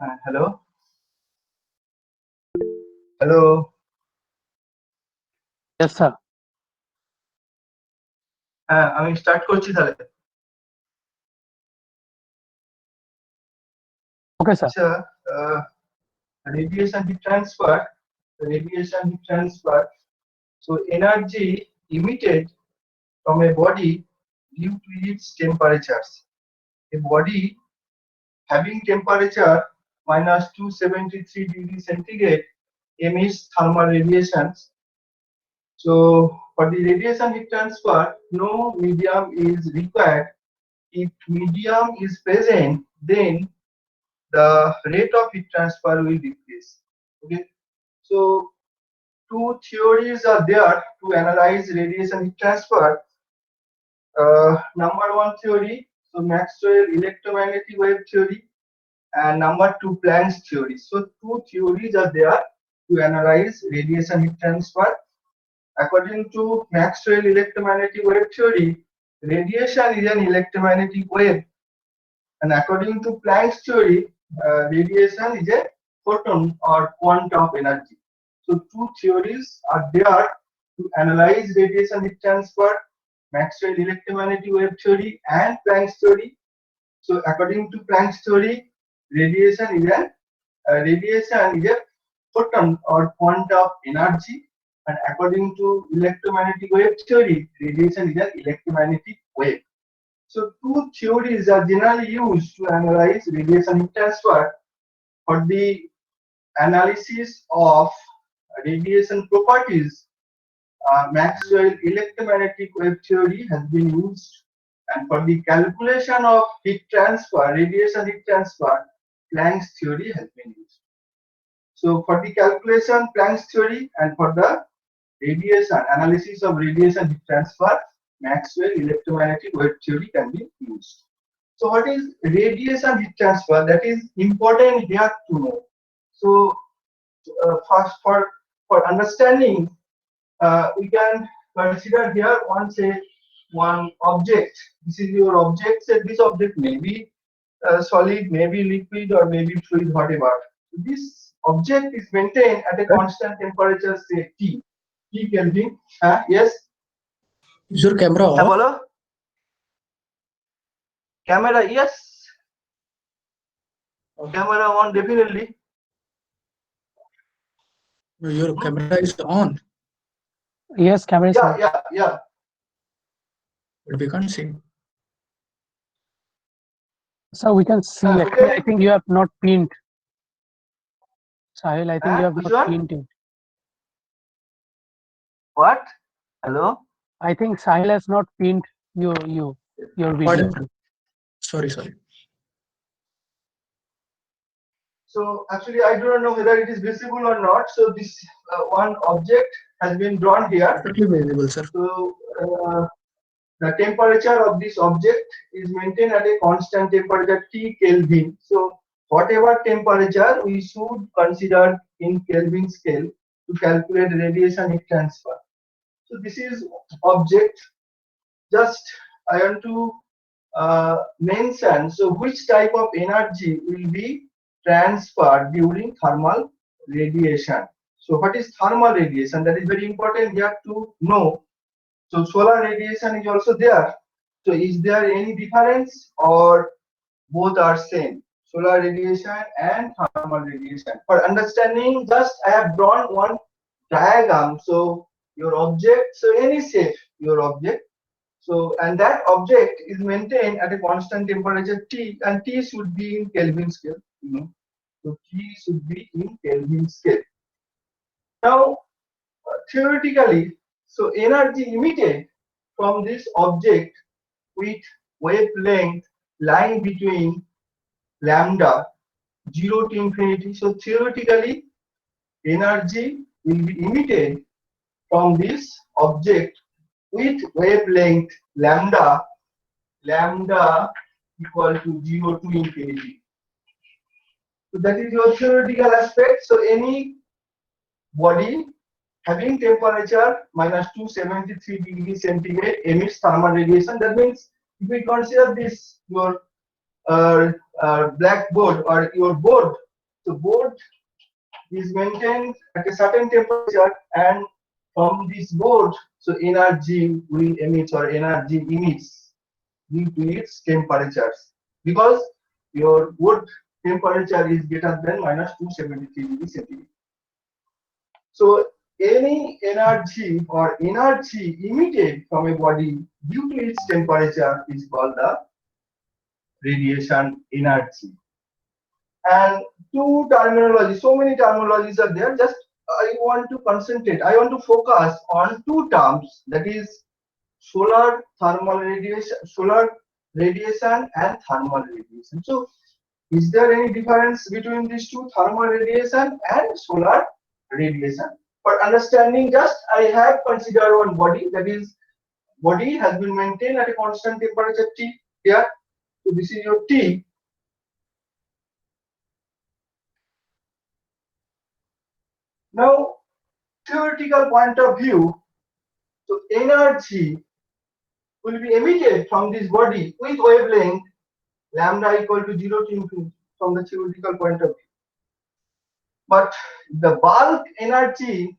Hello, hello. Yes, sir. আমি start করছি তাহলে। Okay, sir. আচ্ছা, radiation heat transfer, radiation heat transfer. So energy emitted from a body due to its temperatures. A body having temperature minus 273 degrees centigrade emits thermal radiations. So for the radiation heat transfer, no medium is required. If medium is present, then the rate of heat transfer will decrease. Okay, so two theories are there to analyze radiation heat transfer. Number one theory, so Maxwell electromagnetic wave theory, and number two, Planck's theory. So two theories are there to analyze radiation heat transfer. According to Maxwell electromagnetic wave theory, radiation is an electromagnetic wave, and according to Planck's theory, radiation is a photon or quantum of energy. So two theories are there to analyze radiation heat transfer: Maxwell electromagnetic wave theory and Planck's theory. So according to Planck's theory, radiation is a photon or quantum of energy, and according to electromagnetic wave theory, radiation is an electromagnetic wave. So two theories are generally used to analyze radiation heat transfer. For the analysis of radiation properties, Maxwell electromagnetic wave theory has been used, and for the calculation of heat transfer, radiation heat transfer, Planck's theory has been used. So for the calculation, Planck's theory, and for the radiation analysis of radiation heat transfer, Maxwell electromagnetic wave theory can be used. So what is radiation heat transfer? That is important here to know. So first, for understanding, we can consider here one object. This is your object. Say this object may be solid, maybe liquid, or maybe fluid, whatever. This object is maintained at a constant temperature, say T Kelvin. Yes. Is your camera on? Bolo. Camera, yes. Camera on, definitely. Your camera is on, Yes, camera is on. Yeah. but we can't see. So we can see. Okay. Actually, I think you have not pinned. Sahil, I think you have Which not one? pinned it. What? Hello? I think Sahil has not pinned your video. Pardon? Sorry. So actually, I do not know whether it is visible or not. So this one object has been drawn here. Perfectly visible, sir. So the temperature of this object is maintained at a constant temperature T Kelvin. So whatever temperature we should consider in Kelvin scale to calculate radiation heat transfer. So this is object. Just I want to mention, so which type of energy will be transferred during thermal radiation. So what is thermal radiation? That is very important here to know. So solar radiation is also there. So is there any difference, or both are same? Solar radiation and thermal radiation. For understanding, just I have drawn one diagram. So your object, so any shape, your object. So, and that object is maintained at a constant temperature T, and T should be in Kelvin scale. So T should be in Kelvin scale. Now, theoretically, so energy emitted from this object with wavelength lying between lambda 0 to infinity. So theoretically, energy will be emitted from this object with wavelength lambda equal to 0 to infinity. So that is your theoretical aspect. So any body having temperature minus 273 degrees centigrade emits thermal radiation. That means if we consider this your blackboard or your board So board is maintained at a certain temperature, and from this board, so energy will emit or energy emits due to its temperatures, because your wood temperature is greater than -273 degrees centigrade. So any energy or energy emitted from a body due to its temperature is called the radiation energy. And two terminology, so many terminologies are there. Just I want to concentrate, I want to focus on two terms, that is solar thermal radiation, solar radiation and thermal radiation. So is there any difference between these two, thermal radiation and solar radiation? For understanding, just I have considered one body, that is body has been maintained at a constant temperature T here. So this is your T. Now, theoretical point of view, so energy will be emitted from this body with wavelength lambda equal to 0 to infinity from the theoretical point of view. But the bulk energy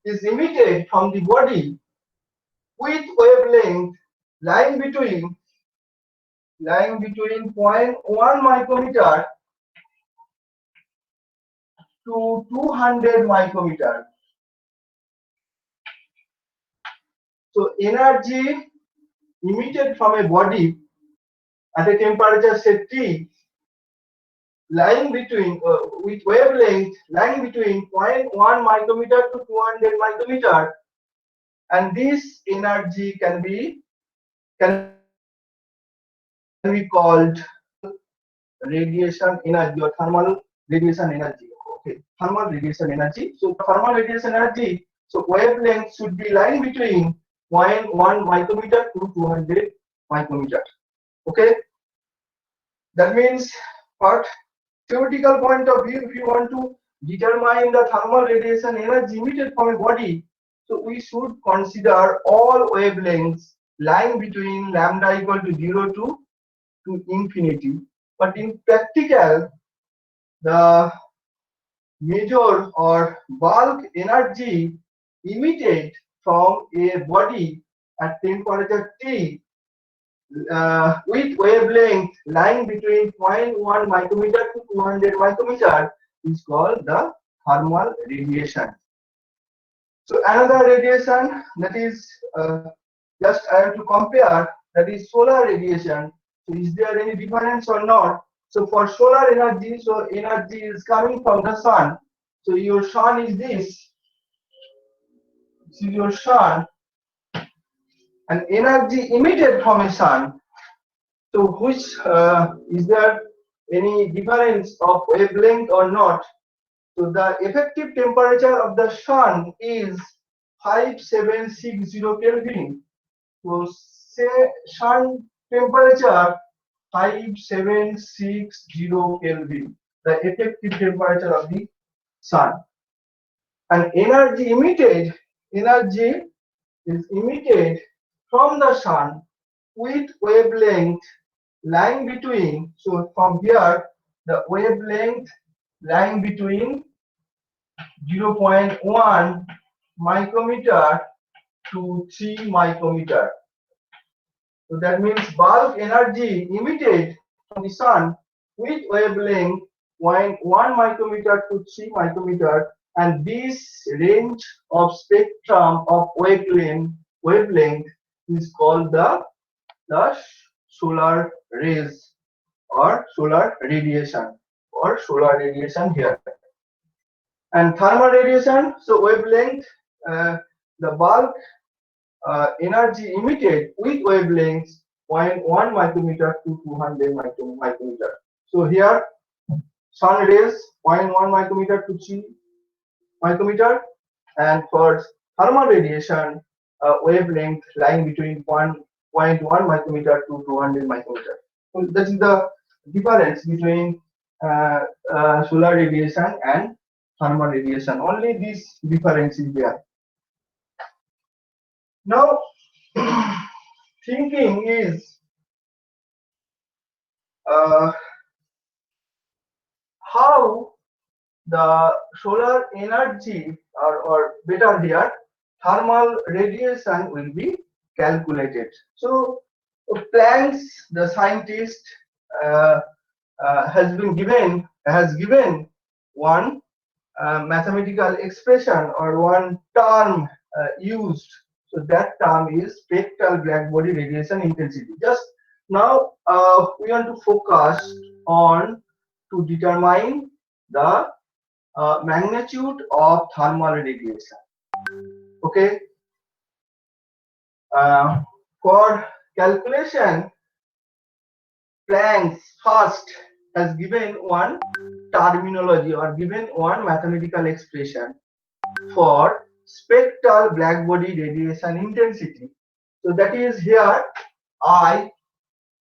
is emitted from the body with wavelength lying between 0.1 micrometer to 200 micrometer. So energy emitted from a body at a temperature say T, lying between with wavelength lying between 0.1 micrometer to 200 micrometer, and this energy can be called radiation energy or thermal radiation energy. Okay, thermal radiation energy. So thermal radiation energy, so wavelength should be lying between 0.1 micrometer to 200 micrometer. Okay, that means, for theoretical point of view, if you want to determine the thermal radiation energy emitted from a body, so we should consider all wavelengths lying between lambda equal to 0 to infinity. But in practical, the major or bulk energy emitted from a body at temperature T with wavelength lying between 0.1 micrometer to 200 micrometer is called the thermal radiation. So another radiation, that is just I have to compare, that is solar radiation. So is there any difference or not? So for solar energy, so energy is coming from the sun. So your sun is this. This is your sun, and energy emitted from a sun. So which is there any difference of wavelength or not? So the effective temperature of the sun is 5760 Kelvin. So say sun temperature 5760 Kelvin, the effective temperature of the sun. And energy is emitted from the sun with wavelength lying between, so from here the wavelength lying between 0.1 micrometer to 3 micrometer. So that means bulk energy emitted from the sun with wavelength 0.1 micrometer to 3 micrometer, and this range of spectrum of wavelength is called the solar rays or solar radiation here. And thermal radiation, so wavelength, the bulk energy emitted with wavelengths 0.1 micrometer to 200 micrometer. So here sun rays 0.1 micrometer to 3 micrometer, and for thermal radiation wavelength lying between 0.1 micrometer to 200 micrometer. So that is the difference between solar radiation and thermal radiation. Only this difference is there. Now, thinking is how the solar energy, or better here, thermal radiation will be calculated. So Planck's, the scientist, uh, has given one mathematical expression or one term used. So that term is spectral blackbody radiation intensity. Just now we want to focus on to determine the magnitude of thermal radiation. Okay. Uh, for calculation, Planck first has given one terminology or given one mathematical expression for spectral blackbody radiation intensity. So that is here I,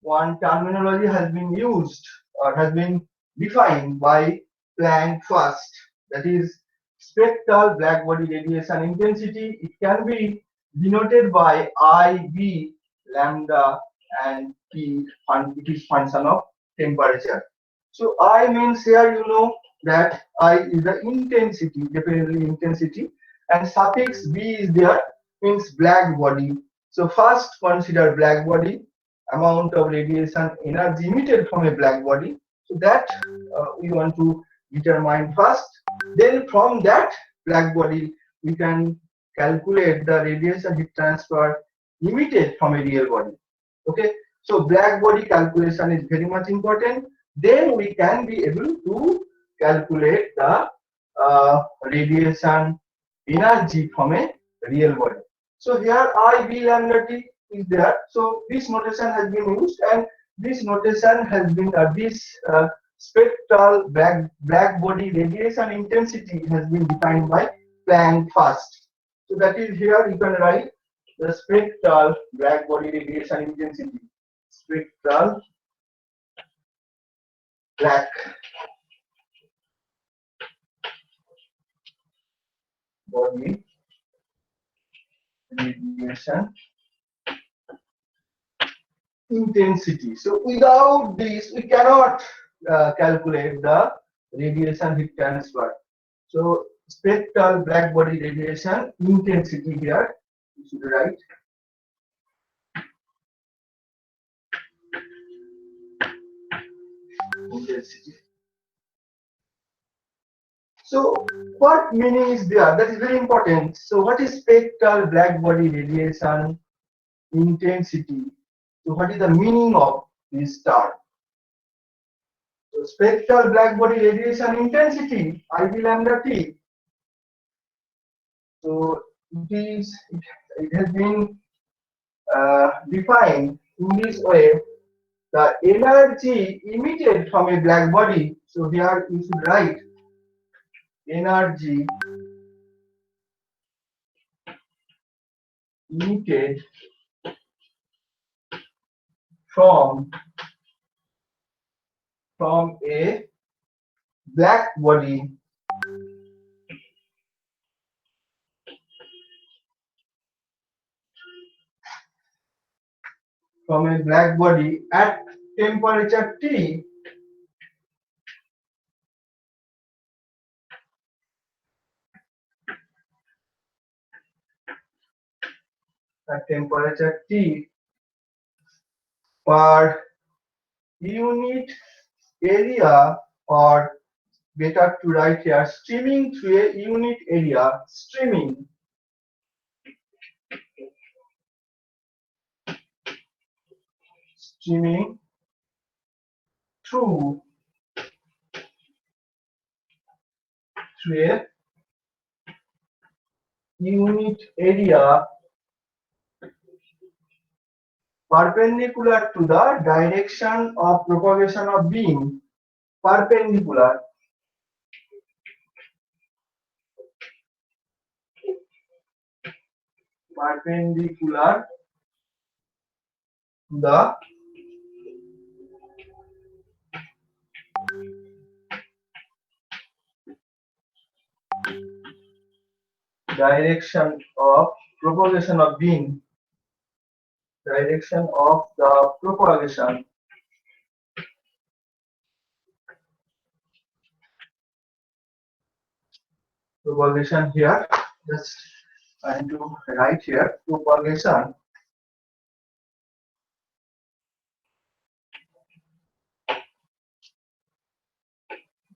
one terminology has been used or has been defined by Planck first. That is spectral blackbody radiation intensity. It can be denoted by IB, lambda, and T, and it is function of temperature. So I means here you know that I is the intensity, definitely intensity, and suffix B is there, means black body. So first consider black body, amount of radiation energy emitted from a black body. So that we want to determine first. Then from that black body we can calculate the radiation heat transfer emitted from a real body. Okay, so black body calculation is very much important. Then we can be able to calculate the radiation energy from a real body. So here I B lambda T is there. So this notation has been used, and this notation has been this spectral black body radiation intensity has been defined by Planck first. So that is here you can write the spectral black body radiation intensity. Spectral black body radiation intensity. So without this, we cannot calculate the radiation heat transfer. So spectral black body radiation intensity here, you should write intensity. So what meaning is there? That is very important. So what is spectral black body radiation intensity? So what is the meaning of this term? So spectral black body radiation intensity, IB lambda T. So it has been defined in this way: the energy emitted from a black body. So here you should write energy emitted from a black body at temperature T per unit area, or better to write here, streaming through a unit area, streaming through a unit area perpendicular to the direction of propagation of beam, perpendicular to the direction of propagation of beam, direction of the propagation propagation here. Just trying to write here propagation.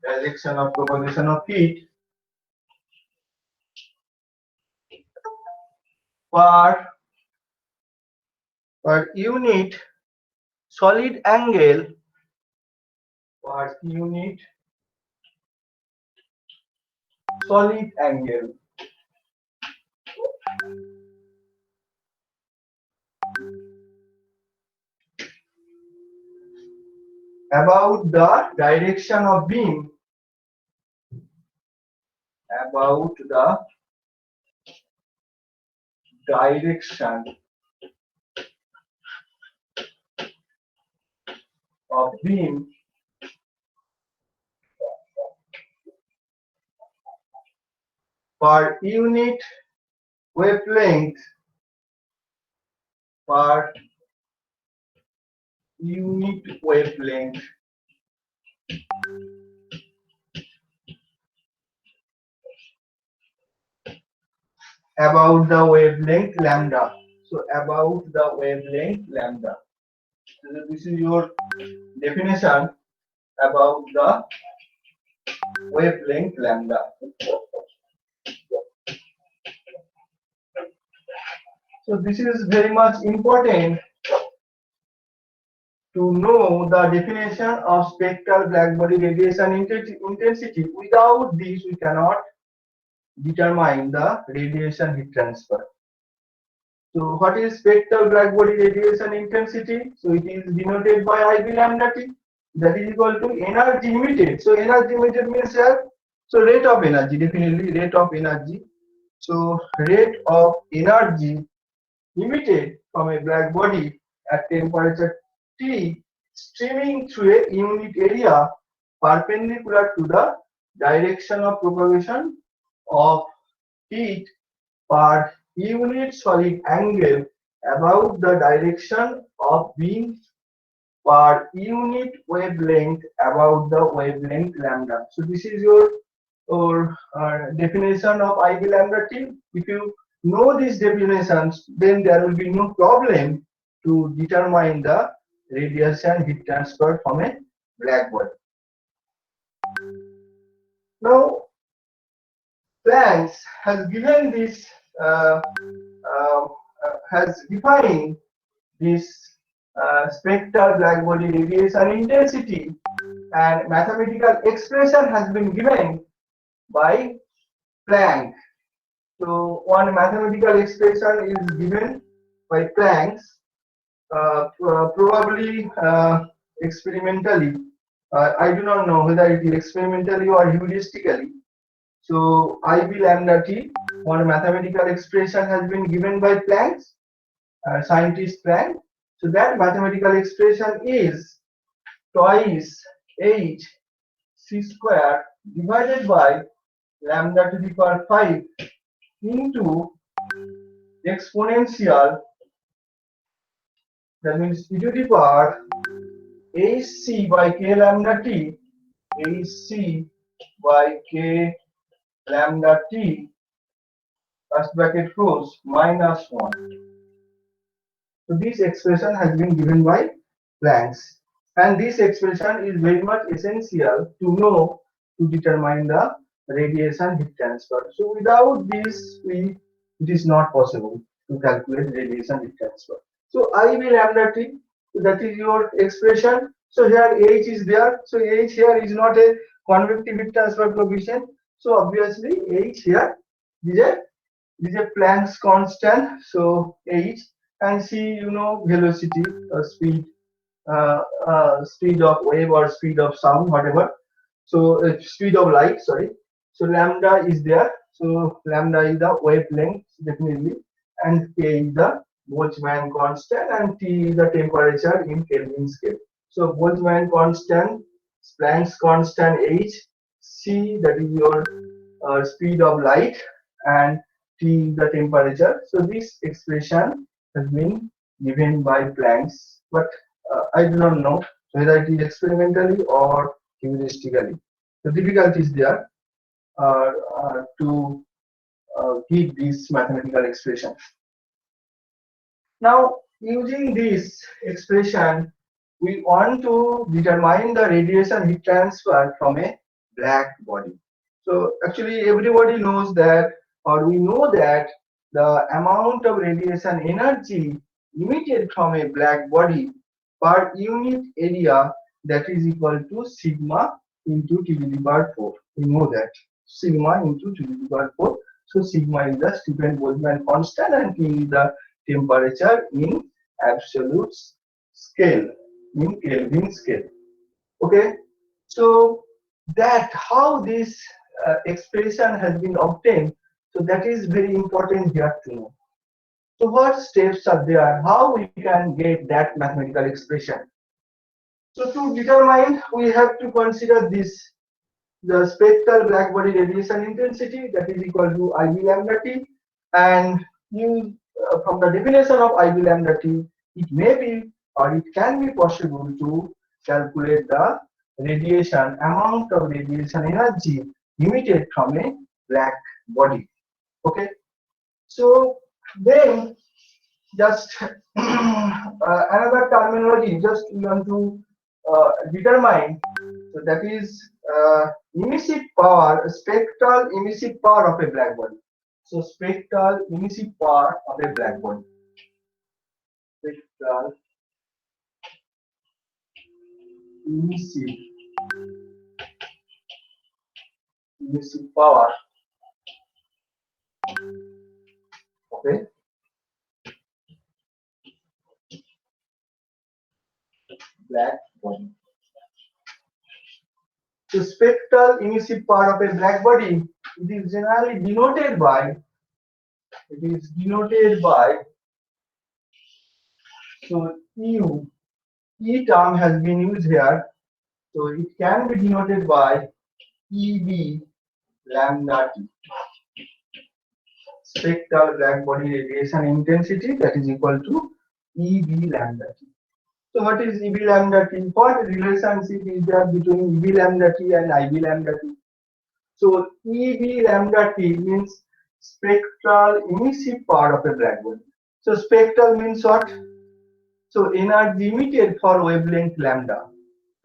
Direction of propagation of heat per unit solid angle per unit solid angle about the direction of beam, about the direction of beam per unit wavelength per unit wavelength about the wavelength lambda. So about the wavelength lambda. So this is your definition about the wavelength lambda. So this is very much important to know the definition of spectral blackbody radiation intensity. Without this, we cannot determine the radiation heat transfer. So what is spectral blackbody radiation intensity? So it is denoted by IB lambda T, that is equal to energy emitted. So energy emitted means here, so rate of energy, definitely rate of energy. So rate of energy emitted from a black body at temperature T streaming through a unit area perpendicular to the direction of propagation of heat per unit solid angle about the direction of beam per unit wavelength about the wavelength lambda. So this is your definition of IB lambda T. If you know these definitions, then there will be no problem to determine the radiation heat transfer from a black body. Now, Planck has given this, has defined this spectral black body radiation intensity, and mathematical expression has been given by Planck. So one mathematical expression is given by Planck, probably experimentally. I do not know whether it is experimentally or heuristically. So IB lambda T, one mathematical expression has been given by Planck, scientist Planck. So that mathematical expression is twice h c square divided by lambda to the power 5 into exponential, that means e to the power hc by k lambda t, hc by k lambda t, first bracket close, minus 1. So this expression has been given by Planck, and this expression is very much essential to know to determine the radiation heat transfer. So without this, it is not possible to calculate radiation heat transfer. So IB lambda T, that is your expression. So here H is there. So H here is not a convective heat transfer coefficient. So obviously H here is a Planck's constant. So H, and C, you know, velocity or speed, speed of wave or speed of sound, whatever. So speed of light, sorry. So lambda is there. So lambda is the wavelength, definitely, and K is the Boltzmann constant, and T is the temperature in Kelvin scale. So Boltzmann constant, Planck's constant H, C, that is your speed of light, and T is the temperature. So this expression has been given by Planck, but I do not know whether it is experimentally or heuristically. The difficulty is there. to give this mathematical expression. Now, using this expression, we want to determine the radiation heat transfer from a black body. So actually everybody knows that, or we know that the amount of radiation energy emitted from a black body per unit area, that is equal to sigma into T to the power 4. We know that sigma into T to the power 4. So sigma is the Stephen Boltzmann constant and T is the temperature in absolute scale, in Kelvin scale. Okay, so that how this expression has been obtained, so that is very important here to know. So what steps are there, how we can get that mathematical expression? So to determine, we have to consider this, the spectral black body radiation intensity, that is equal to IB lambda T, and you from the definition of IB lambda T, it may be or it can be possible to calculate the radiation amount of radiation energy emitted from a black body. Okay, so then just another terminology just we want to determine, so that is emissive power, spectral emissive power of a black body. So spectral emissive power of a black body. Spectral emissive power of a black body. So spectral emissive power of a black body, it is generally denoted by, so E term has been used here, so it can be denoted by EB lambda T, spectral black body radiation intensity, that is equal to EB lambda T. So what is EB lambda T? What relationship is there between EB lambda T and IB lambda T? So EB lambda T means spectral emissive power of a black body. So spectral means what? So energy emitted for wavelength lambda.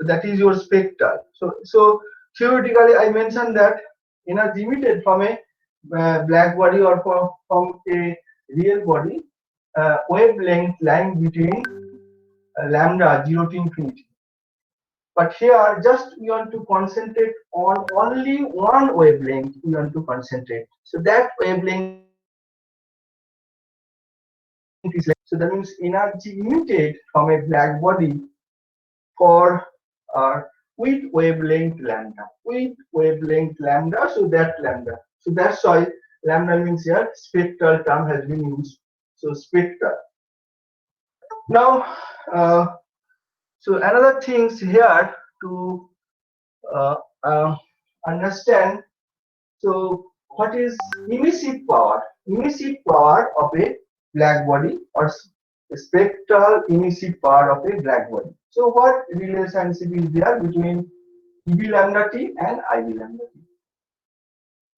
So that is your spectral. So theoretically, I mentioned that energy emitted from a black body or from a real body, wavelength lying between lambda 0 to infinity. But here, just we want to concentrate on only one wavelength. We want to concentrate. So that wavelength is like, so that means energy emitted from a black body for with wavelength lambda. With wavelength lambda, so that lambda. So that's why lambda means here spectral term has been used. So spectral. Now, so another things here to understand. So what is emissive power? Emissive power of a black body, or spectral emissive power of a black body. So what relationship is there between EB lambda T and IB lambda T?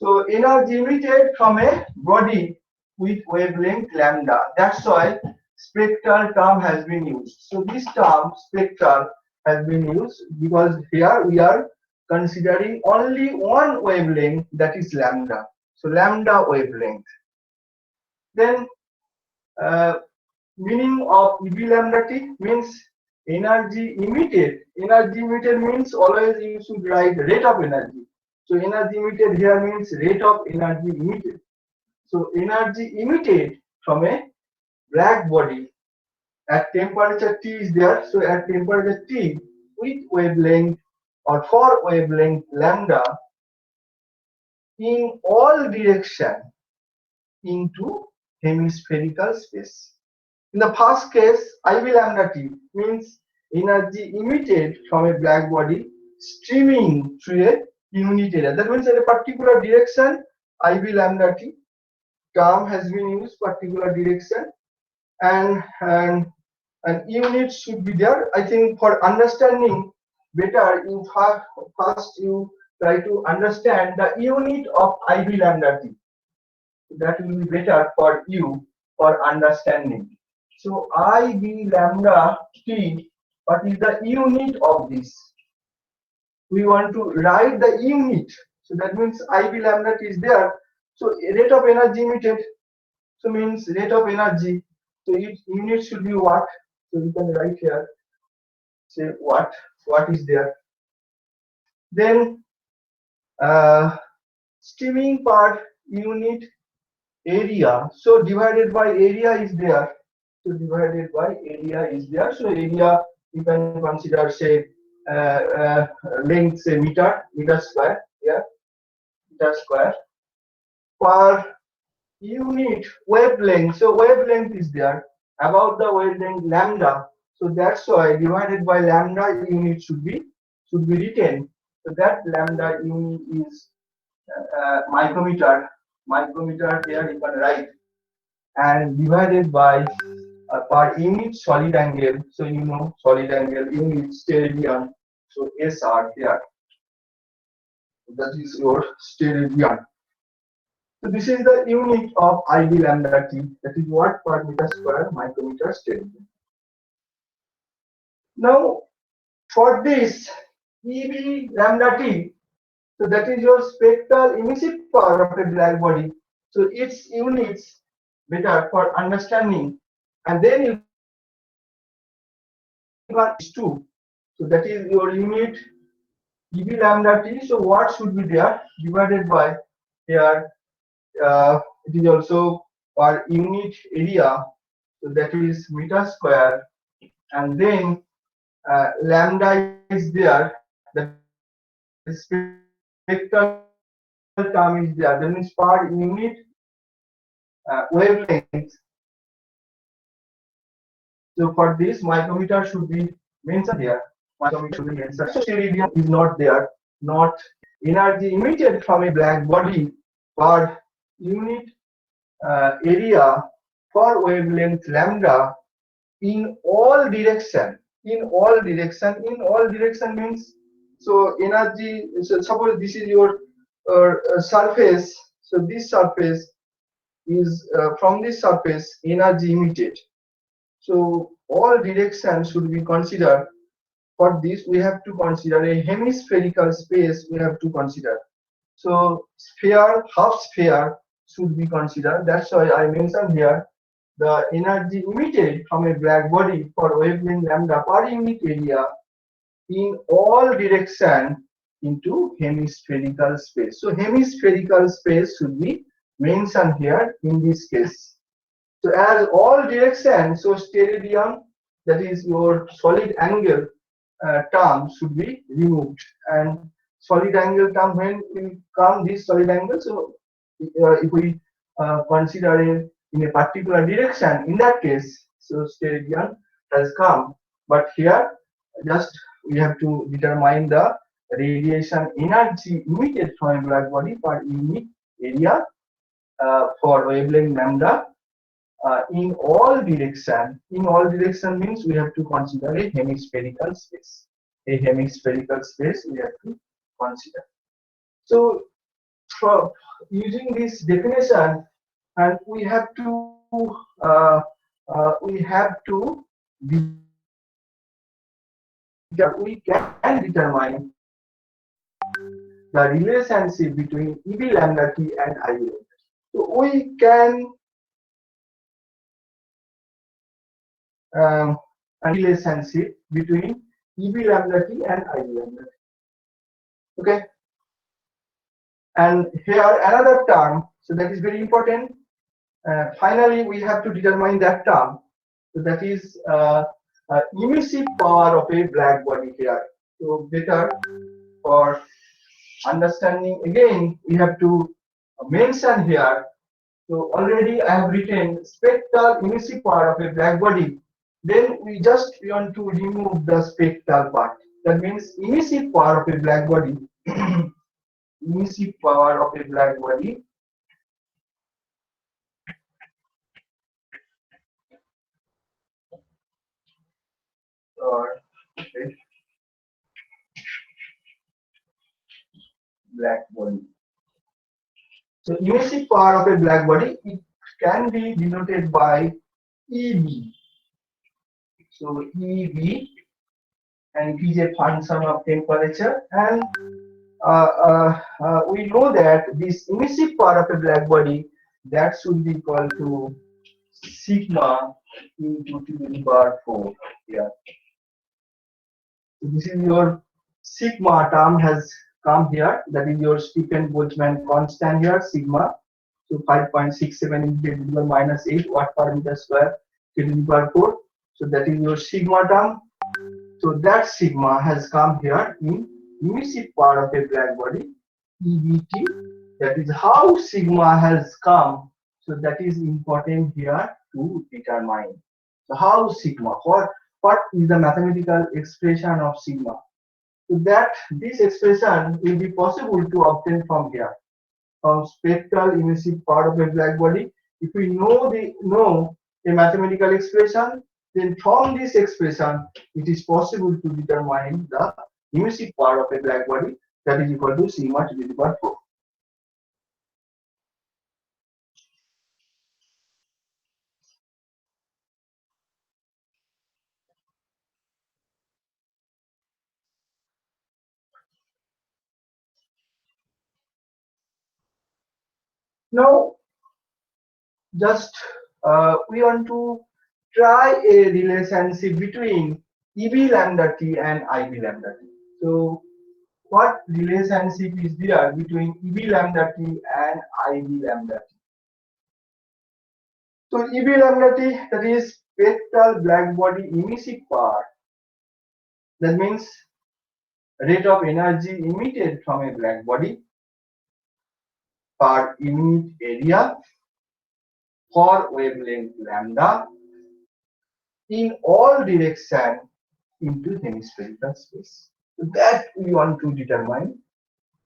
So energy emitted from a body with wavelength lambda. That's why spectral term has been used. So this term spectral has been used because here we are considering only one wavelength, that is lambda. So lambda wavelength. Then meaning of EB lambda T means energy emitted. Energy emitted means always you should write rate of energy. So energy emitted here means rate of energy emitted. So energy emitted from a black body at temperature T is there. So at temperature T with wavelength or for wavelength lambda in all direction into hemispherical space. In the first case, IB lambda T means energy emitted from a black body streaming through a unit area. That means in a particular direction, IB lambda T term has been used, particular direction, and unit should be there. I think for understanding better, you first you try to understand the unit of IV lambda t. That will be better for you for understanding. So IV lambda t, what is the unit of this? We want to write the unit. So that means IV lambda t is there. So rate of energy emitted. So means rate of energy. So its unit should be watt. So you can write here. Say watt. What is there? Then steaming per unit area. So divided by area is there. So divided by area is there. So area you can consider say length say meter square. Yeah, meter square per unit wavelength. So wavelength is there about the wavelength lambda. So that's why divided by lambda unit should be written. So that lambda unit is micrometer. Micrometer here you can write and divided by per unit solid angle. So you know solid angle unit steradian. So SR here. That is your steradian. So this is the unit of IV lambda t. That is watt per meter square micrometer steradian. Now for this EV lambda t, so that is your spectral emissive power of a black body. So its units better for understanding, and then you got 2. So that is your unit EV lambda t. So what should be there divided by here? It is also per unit area. So that is meter square, and then lambda is there. The spectral term is there. That means per unit wavelength. So for this micrometer should be mentioned here. Micrometer should be mentioned. So steradian is not there. Not energy emitted from a black body per unit area for wavelength lambda in all direction. In all direction means so energy. So suppose this is your surface. So this surface is from this surface energy emitted. So all directions should be considered. For this, we have to consider a hemispherical space. We have to consider. So sphere, half sphere should be considered. That's why I mentioned here the energy emitted from a black body for wavelength lambda per unit area in all direction into hemispherical space. So hemispherical space should be mentioned here in this case. So as all directions, so steradian, that is your solid angle term should be removed, and solid angle term when we come this solid angle. So if we consider it in a particular direction, in that case, so steradian has come. But here, just we have to determine the radiation energy emitted from a black body per unit area for wavelength lambda in all direction. In all direction means we have to consider a hemispherical space. A hemispherical space we have to consider. So for using this definition, and we have to we can determine the relationship between EV lambda t and IV lambda t. So we can a relationship between EV lambda t and IV lambda t. Okay. And here another term, so that is very important. Finally, we have to determine that term. So that is emissive power of a black body here. So better for understanding again, we have to mention here. So already I have written spectral emissive power of a black body. Then we just want to remove the spectral part. That means emissive power of a black body. Emissive power of a black body or okay. black body. So emissive power of a black body, it can be denoted by EB. So EB, and it is a function of temperature, and we know that this emissive power of a black body, that should be equal to sigma into 10 to the power 4 here. So this is your sigma term has come here, that is your Stephen Boltzmann constant here, sigma. So 5.67 into 10 to the minus 8 watt per meter square 10 to the power 4. So that is your sigma term. So that sigma has come here in emissive power of a black body, EBT. That is how sigma has come. So that is important here to determine. So how sigma, what is the mathematical expression of sigma? So that this expression will be possible to obtain from here, from spectral emissive power of a black body. If we know a mathematical expression, then from this expression it is possible to determine the emissive power of a black body, that is equal to sigma to the power 4. Now just we want to try a relationship between EB lambda t and IB lambda t. So what relationship is there between EB lambda t and IB lambda t? So EB lambda t, that is spectral black body emissive power. That means rate of energy emitted from a black body per unit area for wavelength lambda in all direction into hemispherical space. So that we want to determine,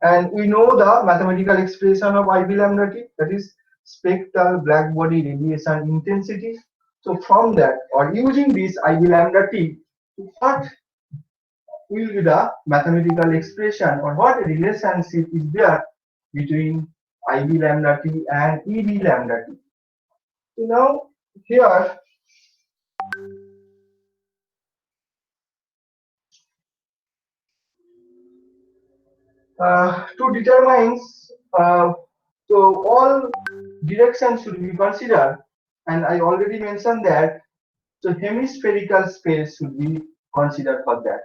and we know the mathematical expression of IB lambda t, that is spectral black body radiation intensity. So from that, or using this IB lambda t, what will be the mathematical expression, or what relationship is there between IB lambda t and EB lambda t? So now here to determine, so all directions should be considered, and I already mentioned that. So hemispherical space should be considered for that,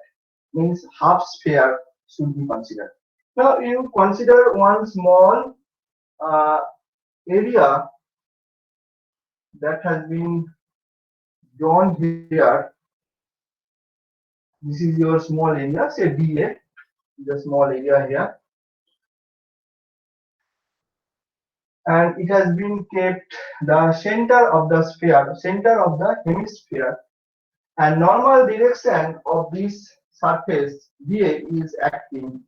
means half sphere should be considered. Now you consider one small area that has been drawn here. This is your small area, say dA, the small area here, and it has been kept the center of the sphere, center of the hemisphere, and normal direction of this surface dA is acting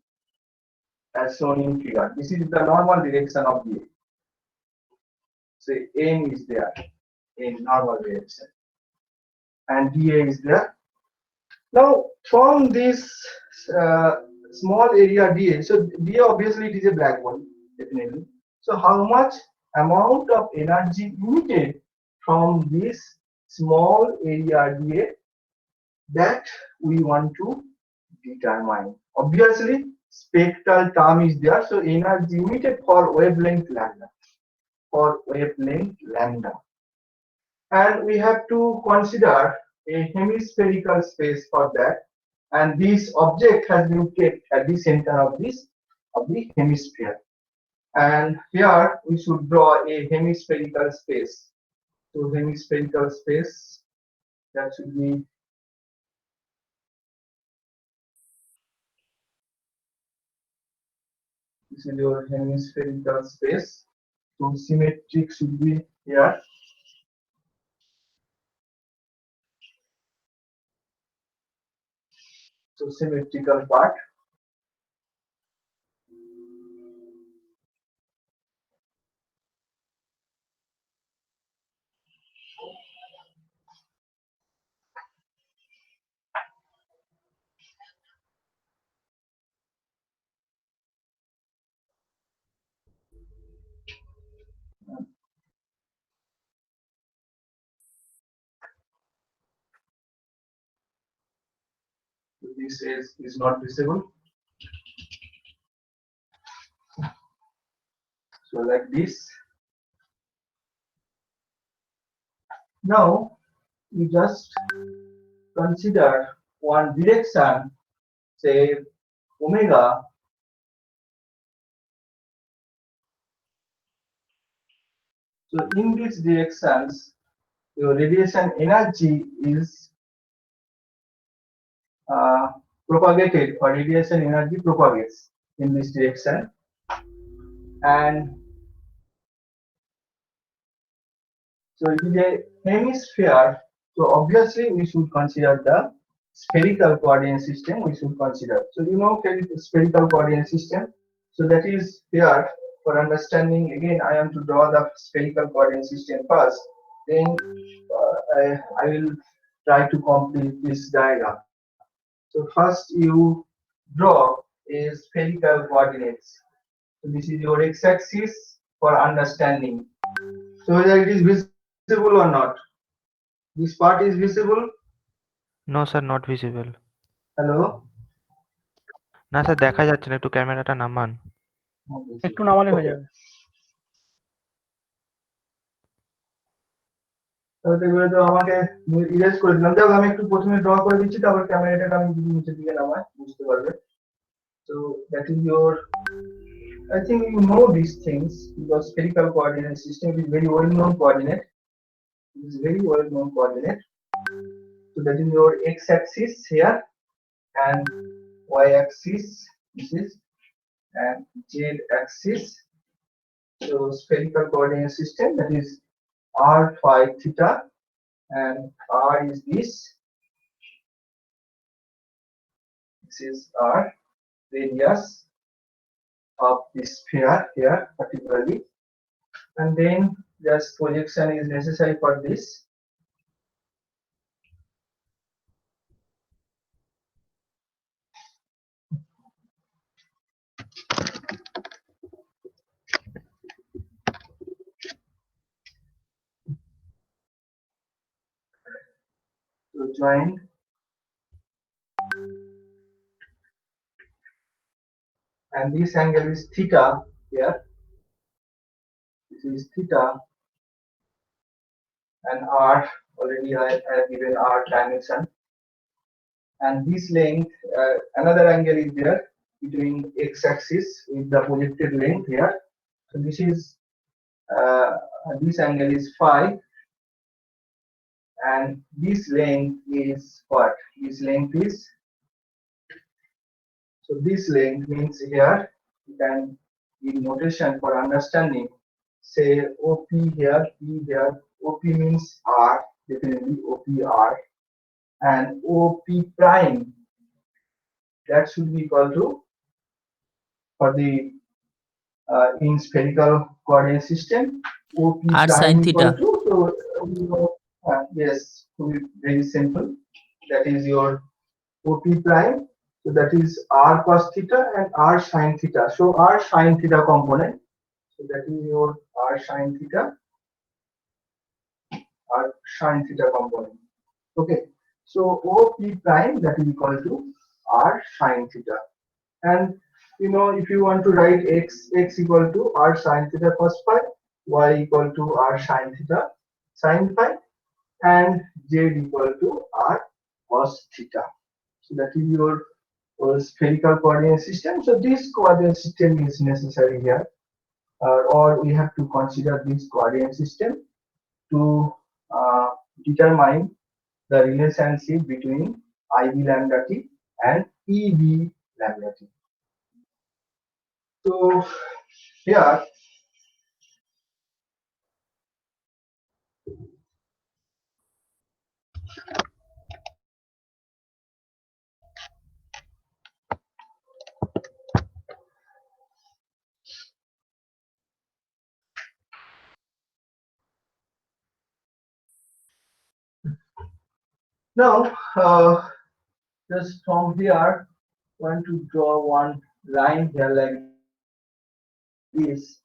as shown in figure. This is the normal direction of dA. So n is there in normal direction, and dA is there. Now from this small area dA, so dA obviously it is a black body, definitely. So how much amount of energy emitted from this small area dA, that we want to determine. Obviously spectral term is there, so energy emitted for wavelength lambda, and we have to consider a hemispherical space for that, and this object has been kept at the center of the hemisphere, and here we should draw a hemispherical space. So hemispherical space, that should be this is your hemispherical space. So symmetric should be here. So symmetrical part. this is not visible. So like this. Now you just consider one direction, say omega. So in these directions, your radiation energy is propagated, or radiation energy propagates in this direction. And so it is a hemisphere. So obviously we should consider the spherical coordinate system. We should consider. So you know spherical coordinate system. So that is here for understanding. Again, I am to draw the spherical coordinate system first. Then I will try to complete this diagram. So first you draw a spherical coordinates. So this is your x-axis for understanding. So whether it is visible or not, this part is visible. No sir, not visible. Hello. না sir দেখা যাচ্ছে না, একটু ক্যামেরাটা নামান। একটু নামালে হয়ে যাবে। তাহলে এগুলো তো আমাকে ইরেজ করে দিলাম। দেখো আমি একটু প্রথমে ড্র করে দিচ্ছি, তারপর ক্যামেরাটাকে আমি যদি নিচের দিকে নামাই বুঝতে পারবে। So that is your, I think you know these things because spherical coordinate system is very well known coordinate. It is very well known coordinate. So that is your x-axis here and y-axis this is, and z-axis. So spherical coordinate system, that is r phi theta, and r is this. This is r radius of the sphere here particularly, and then just projection is necessary for this. So join. And this angle is theta here. This is theta, and r already I have given r dimension. And this length, another angle is there between x-axis with the projected length here. So this is this angle is phi, and this length is what? This length is, so this length means here you can give notation for understanding. Say OP here, P here. OP means R, definitely OPR, and OP prime, that should be equal to, for the in spherical coordinate system, OP R prime sin equal theta. to, so you know, yes, to be very simple, that is your OP prime. So that is r cos theta and r sin theta. So r sin theta component. So that is your r sin theta, r sin theta component. Okay. So OP prime, that is equal to r sin theta. And you know, if you want to write x equal to r sin theta cos phi, y equal to r sin theta sin phi, and z equal to r cos theta. So that is your spherical coordinate system. So this coordinate system is necessary here, or we have to consider this coordinate system to determine the relationship between IV lambda t and EV lambda t. So here now just from here want to draw one line here like this.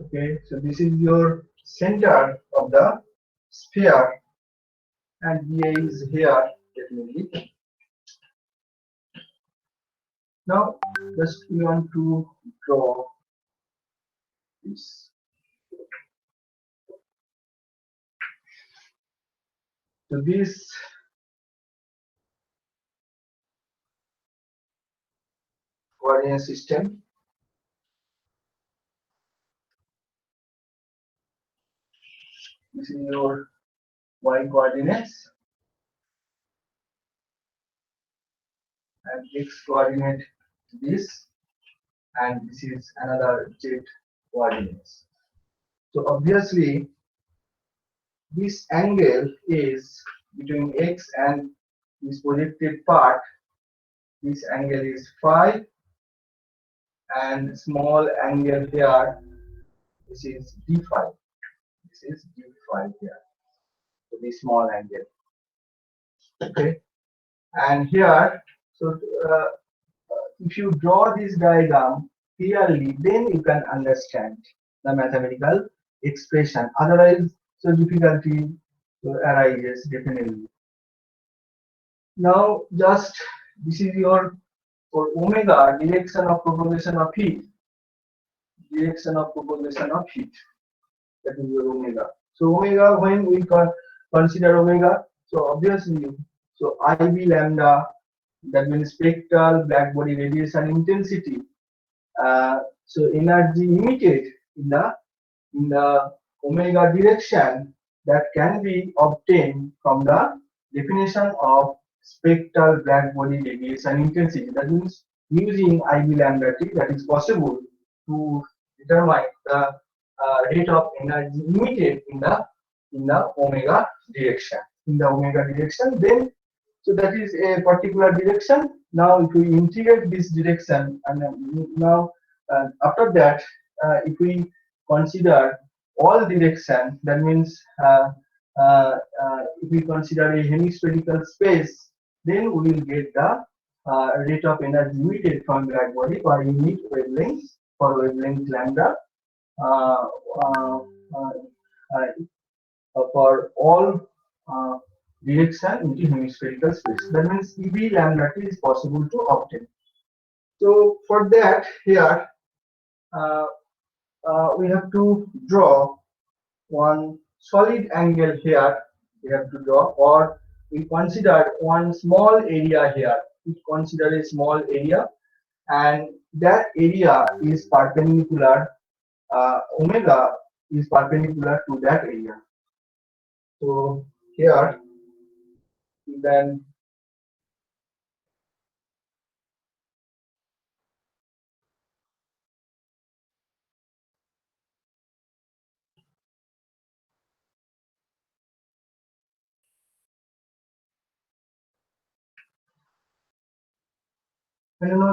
Okay, so this is your center of the sphere, and VA is here definitely. Now, just we want to draw this. So this coordinate system, this is your y coordinates, and x coordinate this, and this is another z coordinates. So obviously this angle is between x and this projected part. This angle is phi, and small angle here, this is d phi. This is d phi here. So this small angle. Okay, and here, so if you draw this diagram clearly, then you can understand the mathematical expression. Otherwise, so difficulty arises definitely. Now, just this is your for omega, direction of propagation of heat. Direction of propagation of heat. That is your omega. So omega, when we consider omega, so obviously, so IB lambda, that means spectral black body radiation intensity. So energy emitted in the omega direction, that can be obtained from the definition of spectral black body radiation intensity. That means using IB lambda t, that is possible to determine the rate of energy emitted in the omega direction. In the omega direction, then so that is a particular direction. Now, if we integrate this direction, and now after that, if we consider all direction, that means if we consider a hemispherical space, then we will get the rate of energy emitted from black body per unit wavelength, for wavelength lambda, uh, uh, uh, for all direction into hemispherical space. That means EB lambda t is possible to obtain. So for that, here uh, we have to draw one solid angle here. We have to draw, or we consider one small area here. We consider a small area, and that area is perpendicular. Omega is perpendicular to that area. So here, then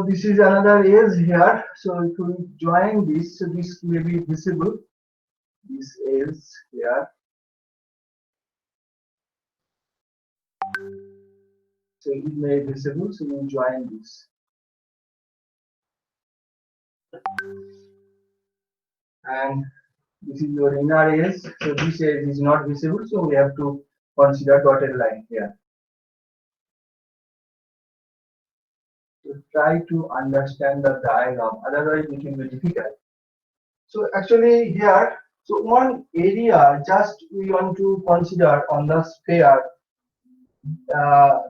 this is another edge here. So if we join this, so this may be visible. This edge here. So it may be visible. So we join this. And this is your inner edge. So this edge is not visible. So we have to consider dotted line here. So try to understand the diagram. Otherwise, it will be difficult. So actually here, so one area just we want to consider on the sphere,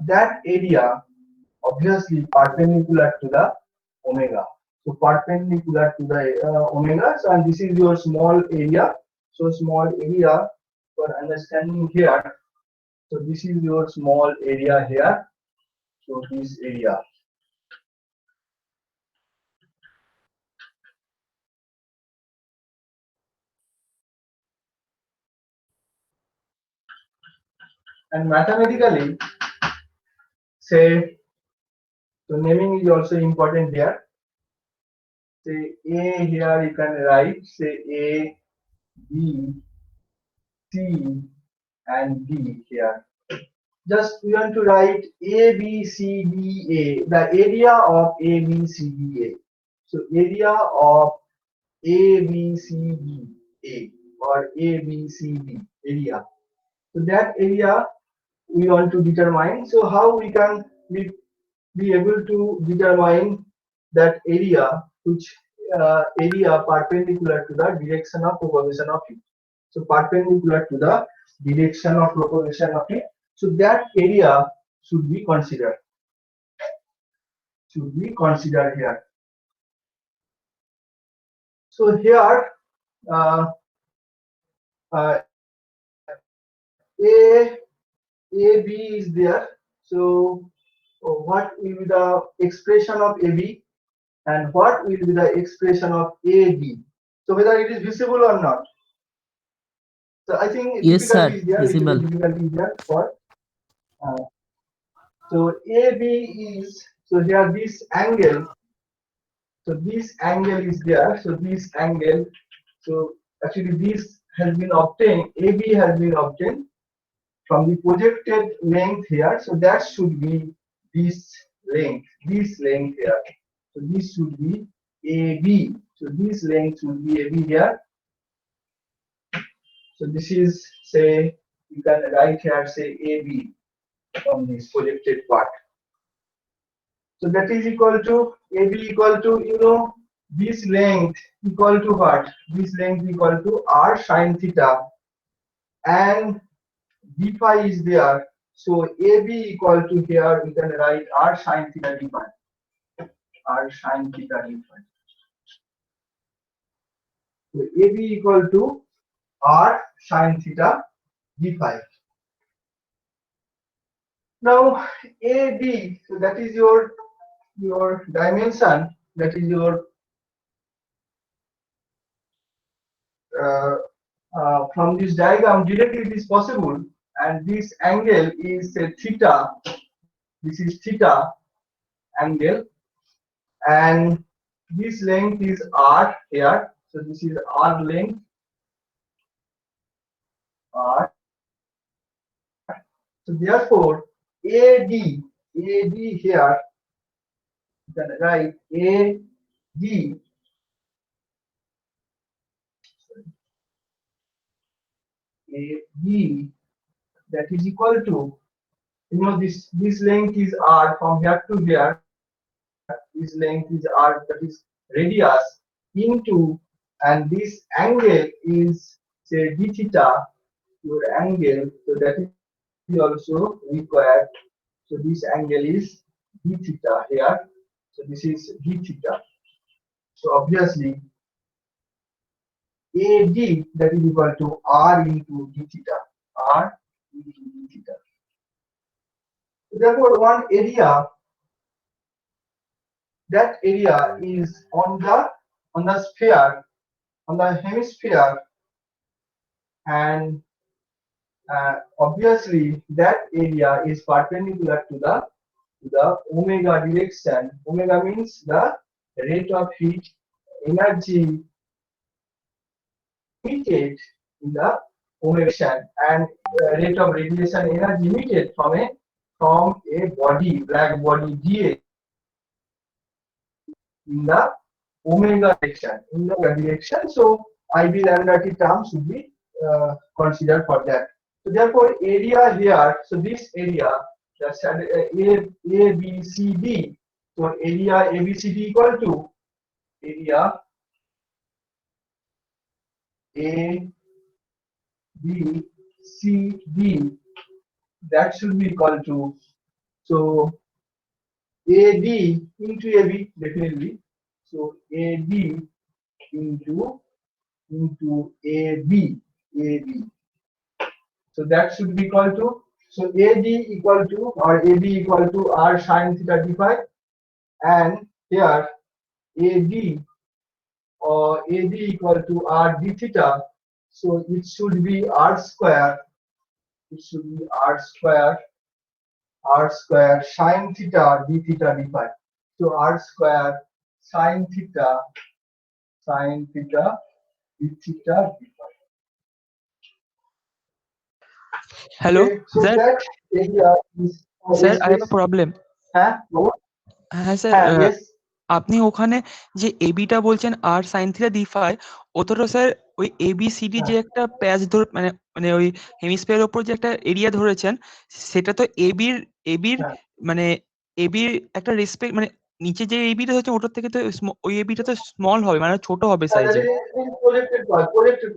that area obviously perpendicular to the omega. So perpendicular to the omega. So and this is your small area. So small area for understanding here. So this is your small area here. So this area. And mathematically, say, so naming is also important here. Say A here you can write, say A, B, C, and D here. Just we want to write A, B, C, D, A, the area of A, B, C, D, A. So area of ABCD A or ABCD area. So that area we want to determine. So how we can be able to determine that area, which area perpendicular to the direction of propagation of it. So perpendicular to the direction of propagation of it. So that area should be considered. Should be considered here. So here AB is there. So what will be the expression of AB and what will be the expression of AB? So whether it is visible or not. So I think Yes, sir. difficulty is there. Visible. Difficulty is there for. So AB is, so here this angle. So this angle is there. So this angle. So actually this has been obtained. AB has been obtained from the projected length here. So that should be this length here. So this should be AB. So this length should be AB here. So this is, say, you can write here, say AB from this projected part. So that is equal to AB equal to, you know, this length equal to what? This length equal to R sine theta, and d phi is there. So AB equal to, here we can write R sine theta d phi. R sine theta d phi. So AB equal to R sine theta d phi. Now AD, so that is your dimension, that is your from this diagram directly it is possible, and this angle is theta. This is theta angle, and this length is R here. So this is R length, R. So therefore AD here, you can write AD that is equal to, you know, this length is R from here to here. This length is R, that is radius, into, and this angle is, say, d theta, your angle. So that is also required. So this angle is d theta here. So this is d theta. So obviously AD, that is equal to R into d theta. R into d theta. So therefore one area, that area is on the sphere, on the hemisphere, and obviously that area is perpendicular to the omega direction. Omega means the rate of heat energy emitted in the omega direction, and rate of radiation energy emitted from a body, black body dA, in the omega direction. So IB lambda T term should be considered for that. So therefore area here, so this area, that's A B C D. So area A B C D equal to area A B C D. That should be equal to, so AD into AB, definitely. So AD into AB. So that should be equal to, so AD equal to, or AB equal to R sine theta d phi, and here AD or AD equal to R d theta. So it should be R square. It should be R square sine theta d phi. So R square sine theta d phi. Hello, Okay, so sir. that area is, Sir, yes, I have a yes. problem. Huh? What? Sir, Yes. আপনি ওখানে যে এবিটা বলছেন আর sine theta D phi, ওটা তো sir ওই ABCD যে একটা প্যাচ ধরে মানে মানে ওই হেমিস্ফিয়ারের উপর যে একটা এরিয়া ধরেছেন, সেটা তো এবির হ্যাঁ। মানে এবির একটা রেসপেক্ট মানে নিচে যে এবিটা হচ্ছে ওটার থেকে তো ওই এবিটা তো স্মল হবে, মানে ছোট হবে That সাইজে। is projected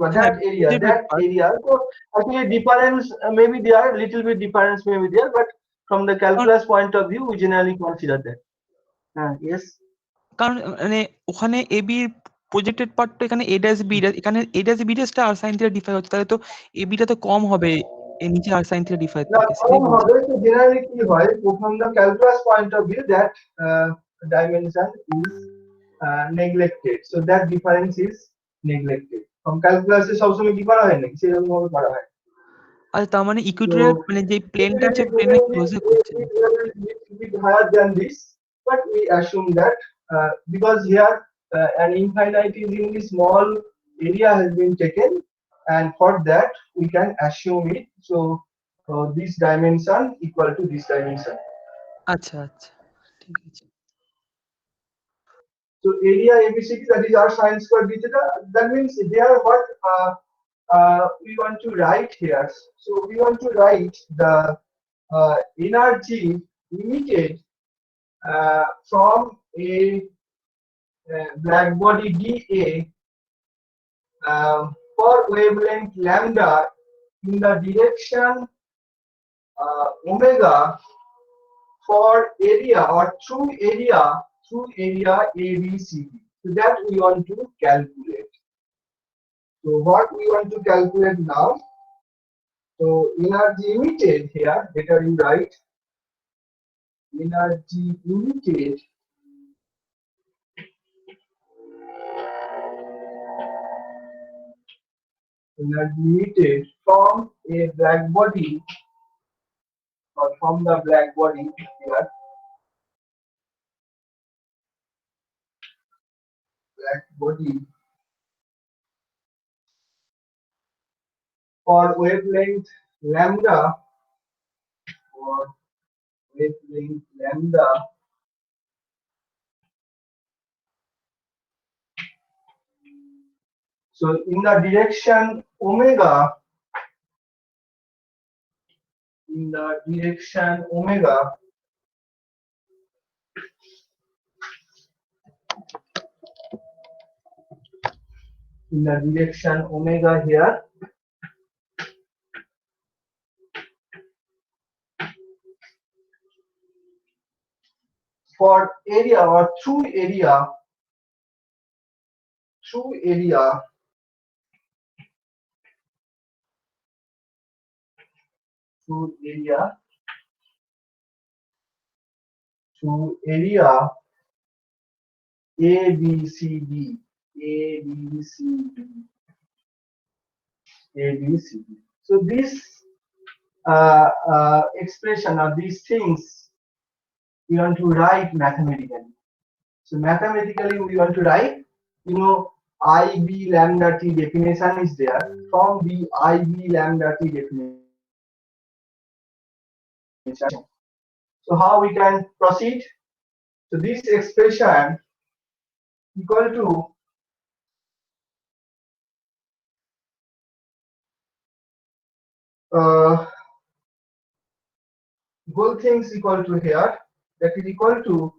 part, হ্যাঁ, that area, projected that part. area. So actually difference maybe there, little bit difference may be there, but from the calculus point of view, we generally consider that. Yes. কারণ মানে ওখানে এবির projected পার্টটা এখানে A dash B dash, এখানে A dash B ড্যাশটা আর sine theta D phi হচ্ছে, তাহলে তো এবিটা তো কম হবে এর নিচে আর sine theta D phi Now, থেকে, সেটাই বলছি। so generally কি হয়, from the calculus point of view, that dimension is neglected. So that difference is neglected. From calculus এ সবসময় কি করা হয় নাকি সেরকম ভাবে করা হয়। আচ্ছা, তার মানে So ইকুইটোরিয়াল মানে যে প্লেনটা আছে প্লেনের ক্লোজে করছে। bit higher than this, but we assume that because here an infinitesimally small area has been taken, and for that we can assume it. So this dimension equal to this dimension. আচ্ছা আচ্ছা, ঠিক আছে। So area ABCD, that is our sine square d theta. That means here what we want to write here. So we want to write the energy emitted from a black body dA for wavelength lambda in the direction omega for area or through area ABCD. So that we want to calculate. So what we want to calculate now? So energy emitted here, better you write energy emitted from a black body or from the black body here, black body for wavelength lambda or wavelength lambda so in the direction omega, in the direction omega here, for area or through area ABCD. So this expression or these things we want to write mathematically. So mathematically we want to write, IB lambda t definition is there. From the IB lambda t definition, so how we can proceed? So this expression equal to whole things equal to here, that is equal to,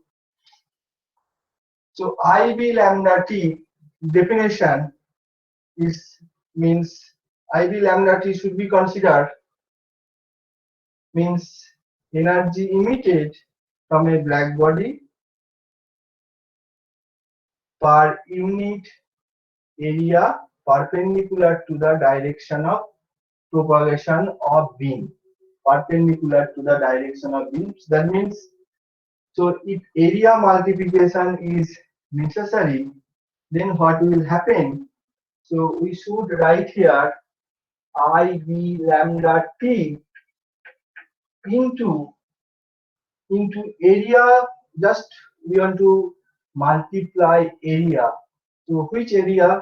so IB lambda t definition is means IB lambda t should be considered means energy emitted from a black body per unit area perpendicular to the direction of propagation of beam, perpendicular to the direction of beams. That means, so if area multiplication is necessary, then what will happen? So we should write here IB lambda t into area, just we want to multiply area. So which area?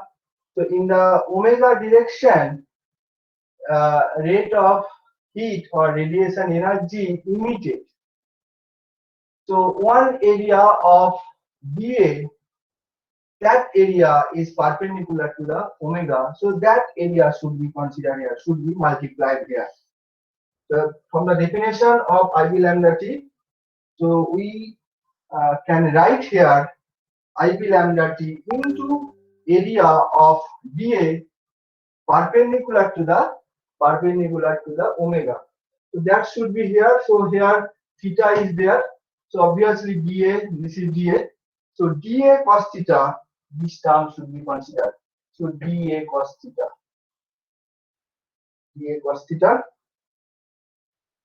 So in the omega direction, rate of heat or radiation energy emitted. So one area of dA, that area is perpendicular to the omega, so that area should be considered here, should be multiplied here. So from the definition of IB lambda T, so we can write here IB lambda T into area of dA perpendicular to the omega. So that should be here. So here theta is there. So obviously dA, this is dA. So dA cos theta, this term should be considered. So dA cos theta. dA cos theta.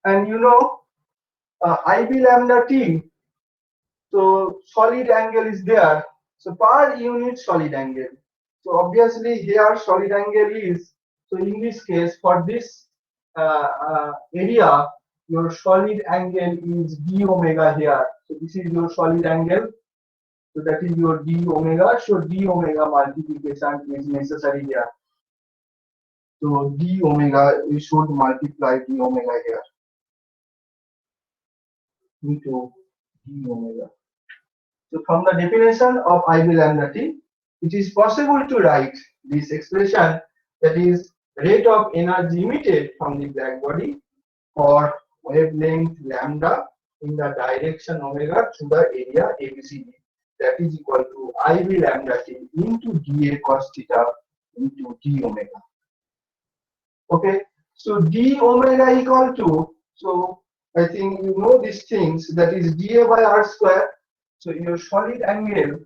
And you know, IB lambda T, so solid angle is there. So per unit solid angle. So obviously here solid angle is, so in this case for this area, your solid angle is d omega here. So this is your solid angle. So that is your d omega. So d omega multiplication is necessary here. So d omega, we should multiply d omega here into d omega. So from the definition of IB lambda T, it is possible to write this expression, that is rate of energy emitted from the black body or wavelength lambda in the direction omega to the area ABCD. That is equal to IB lambda T into dA cos theta into d omega. Okay, so d omega equal to, so I think you know these things, that is dA by r square. So your solid angle,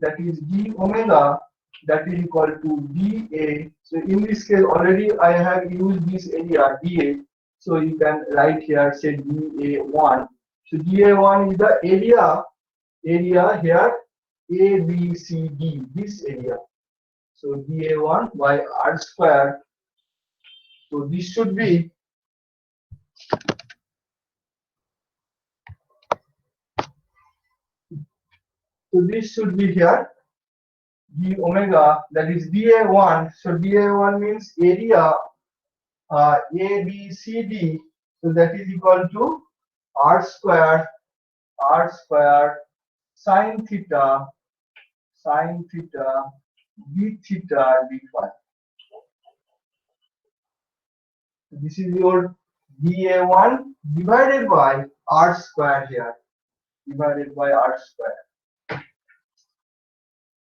that is d omega, that is equal to dA. So in this case already I have used this area dA. So you can write here, say dA1. So dA1 is the area here ABCD, this area. So dA1 by r square. So this should be, so this should be here d omega, that is dA1. So dA1 means area ABCD. So that is equal to r square sine theta d theta d phi. This is your dA1 divided by r square here, divided by r square.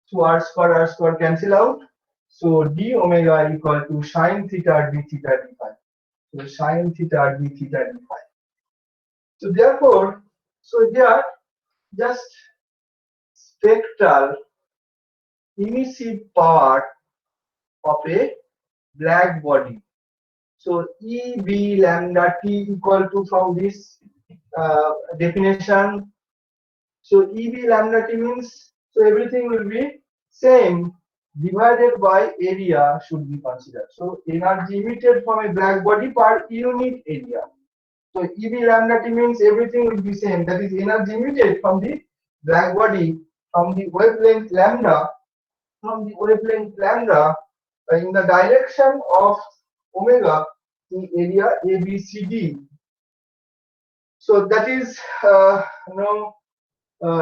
So r square cancel out. So d omega equal to sine theta d theta d phi. So sine theta d theta d phi. So therefore, so here just spectral emissive power of a black body. So EB lambda T equal to, from this definition, so EB lambda T means, so everything will be same, divided by area should be considered. So energy emitted from a black body per unit area. So EB lambda T means everything will be same, that is energy emitted from the black body from the wavelength lambda, in the direction of omega in area ABCD. So that is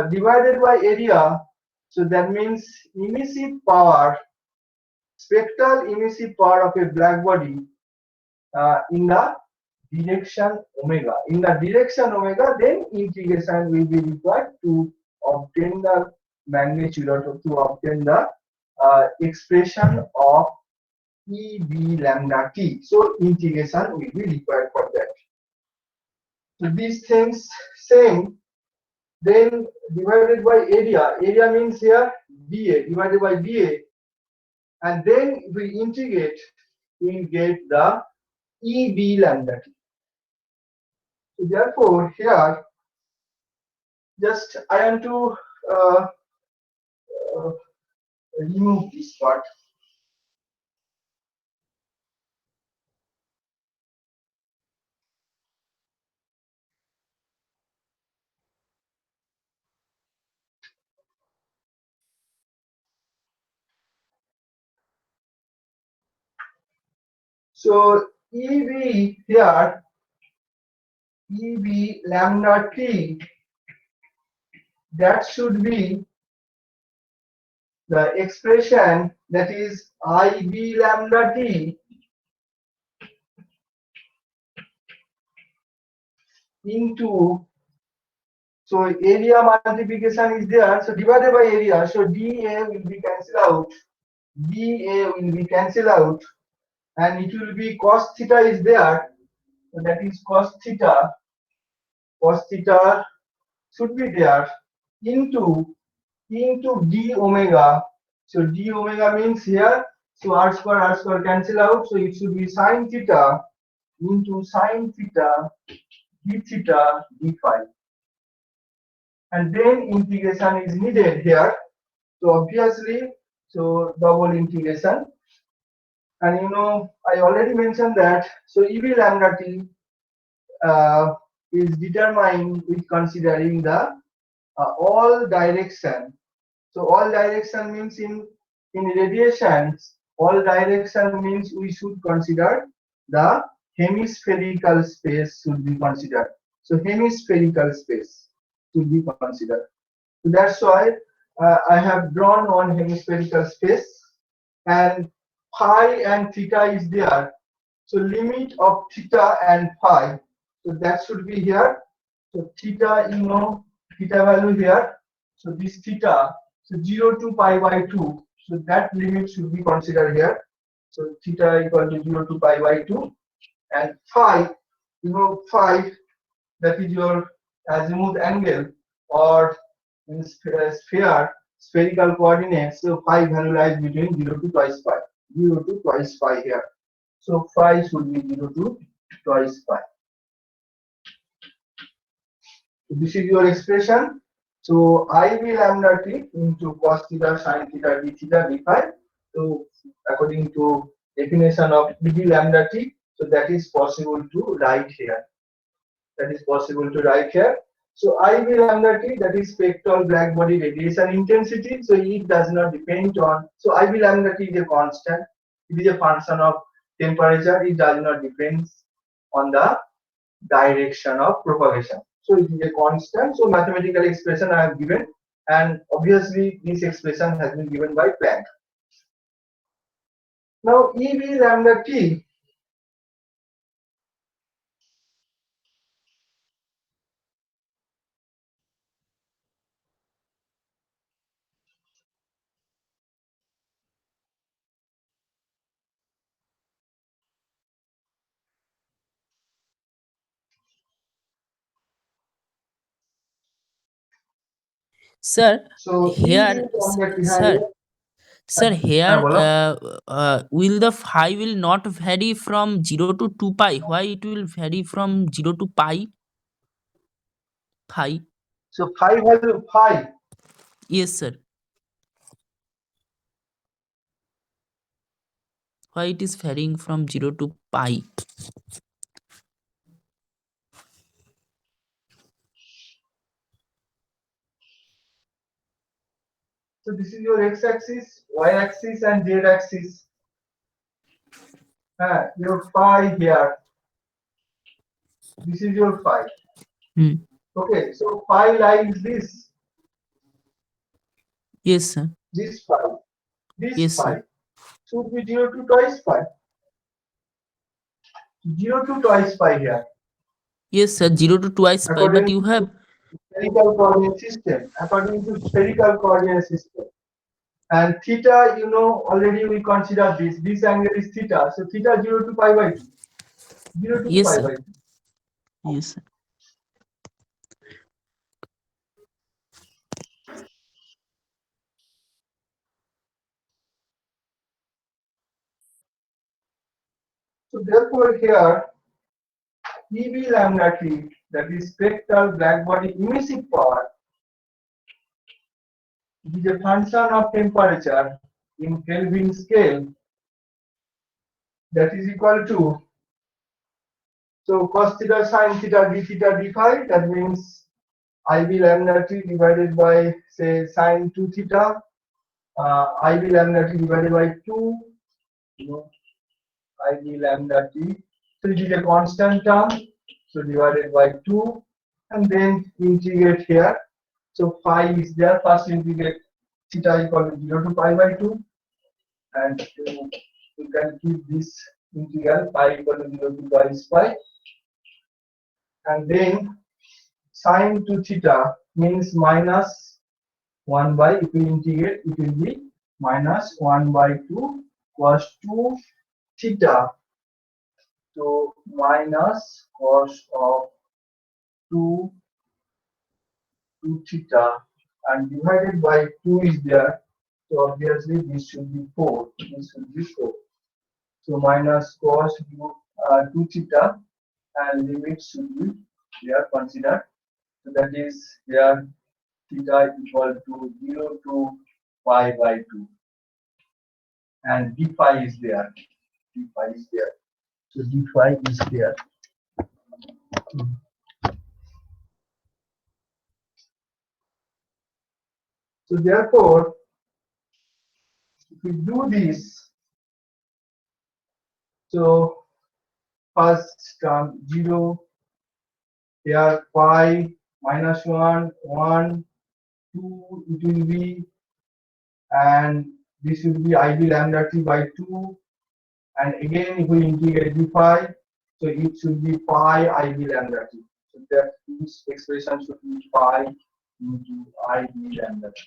divided by area. So that means emissive power, spectral emissive power of a black body in the direction omega. In the direction omega, then integration will be required to obtain the magnitude, or to obtain the expression of EB lambda T. So integration will be required for that. So these things same, then divided by area. Area means here dA, divided by dA, and then if we integrate, we will get the EB lambda T. So therefore here just I want to remove this part. So EB here, EB lambda T, that should be the expression that is IB lambda T into, so area multiplication is there, so divided by area, so dA will be cancelled out, dA will be cancelled out, and it will be cos theta is there, so that is cos theta should be there into d omega, so d omega means here, so r square cancel out, so it should be sin theta into sin theta d phi, and then integration is needed here, so obviously, so double integration, and you know I already mentioned that, so EB lambda T is determined with considering the all direction. So all direction means in radiations, all direction means we should consider the hemispherical space should be considered. So hemispherical space should be considered. So that's why I have drawn one hemispherical space, and phi and theta is there. So limit of theta and phi. So that should be here. So theta, you know, theta value here. So this theta, so 0 to pi by 2. So that limit should be considered here. So theta equal to 0 to pi by 2. And phi, you know, phi, that is your azimuth angle, or in sphere, spherical coordinates. So phi value lies between 0 to twice pi. 0 to twice pi here. So phi should be 0 to twice pi. So this is your expression. So IB lambda T into cos theta sin theta d theta d phi. So according to definition of EB lambda T, so that is possible to write here. That is possible to write here. So IB lambda T, that is spectral black body radiation intensity. So it does not depend on. So IB lambda T is a constant. It is a function of temperature. It does not depend on the direction of propagation. So it is a constant. So mathematical expression I have given, and obviously this expression has been given by Planck. Now EB lambda T, Sir, so here, EB lambda T, sir, here, bolo. will the phi will not vary from 0 to 2 pi? Why it will vary from 0 to pi? Phi? So phi value phi. Yes, sir. Why it is varying from 0 to pi? So this is your x-axis, y-axis, and z-axis. Your phi here. This is your phi. Hmm. Okay, so phi lies this. Yes, sir. This phi. This Yes, phi sir. should be 0 to twice pi. 0 to twice pi here. Yes, sir. 0 to twice pi, but you have. Spherical coordinate system. According to spherical coordinate system. And theta, you know, already we consider this. This angle is theta. So theta 0 to pi by 2. 0 to Yes, pi sir. by 2. Yes, sir. So therefore here, EB lambda T, that is spectral blackbody emissive power, it is a function of temperature in Kelvin scale, that is equal to, so cos theta sin theta d phi, that means IB lambda T divided by, say, sin 2 theta, IB lambda T divided by 2, you know, IB lambda T. So it is a constant term, so divided by 2, and then integrate here. So phi is there, first integrate theta equal to 0 to pi by 2, and you can keep this integral pi equal to 0 to pi is pi, and then sine 2 theta means minus 1 by, if we integrate it will be minus 1 by 2 cos 2 theta to minus cos of 2 theta, and divided by 2 is there, so obviously this should be 4, this should be 4. So minus cos 2 theta, and limit should be there considered. So that is here theta equal to 0 to pi by 2, and d phi is there. D phi is there. So d phi is there. So therefore, if we do this, so first term 0, here pi minus 1, 1, 2, it will be, and this will be ib lambda t by 2, and again if we integrate d phi, so it should be pi ib lambda t. So that this expression should be pi into ib lambda t.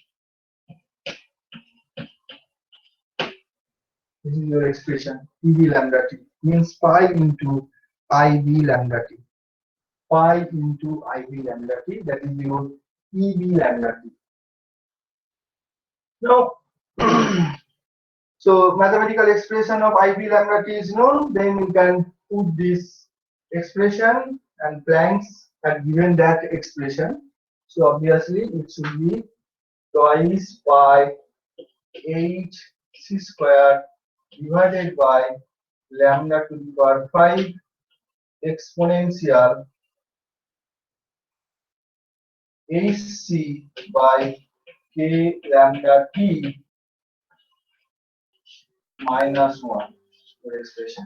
This is your expression, eb lambda t means pi into ib lambda t. Pi into ib lambda t, that is your eb lambda t. Now, so mathematical expression of ib lambda t is known, then you can put this expression, and Planck's had given that expression. So obviously it should be twice pi h c square divided by lambda to the power 5 exponential hc by k lambda t minus 1 for expression.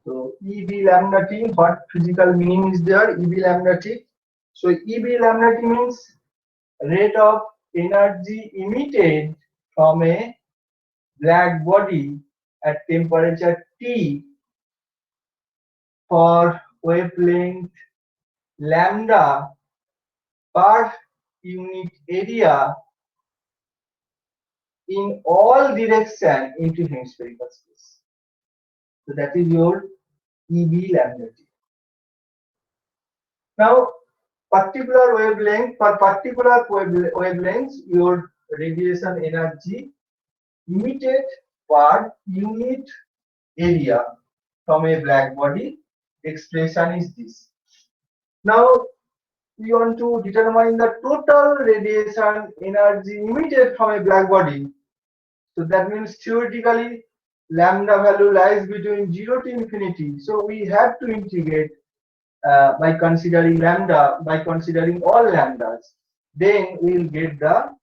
So eb lambda t, what physical meaning is there? Eb lambda t. So eb lambda t means rate of energy emitted from a black body at temperature T for wavelength lambda per unit area in all direction into hemispherical space. So that is your eb lambda t. Now, particular wavelength, for particular wavelengths, your radiation energy emitted per unit area from a black body expression is this. Now we want to determine the total radiation energy emitted from a black body. So that means theoretically lambda value lies between 0 to infinity. So we have to integrate by considering lambda, by considering all lambdas. Then we will get the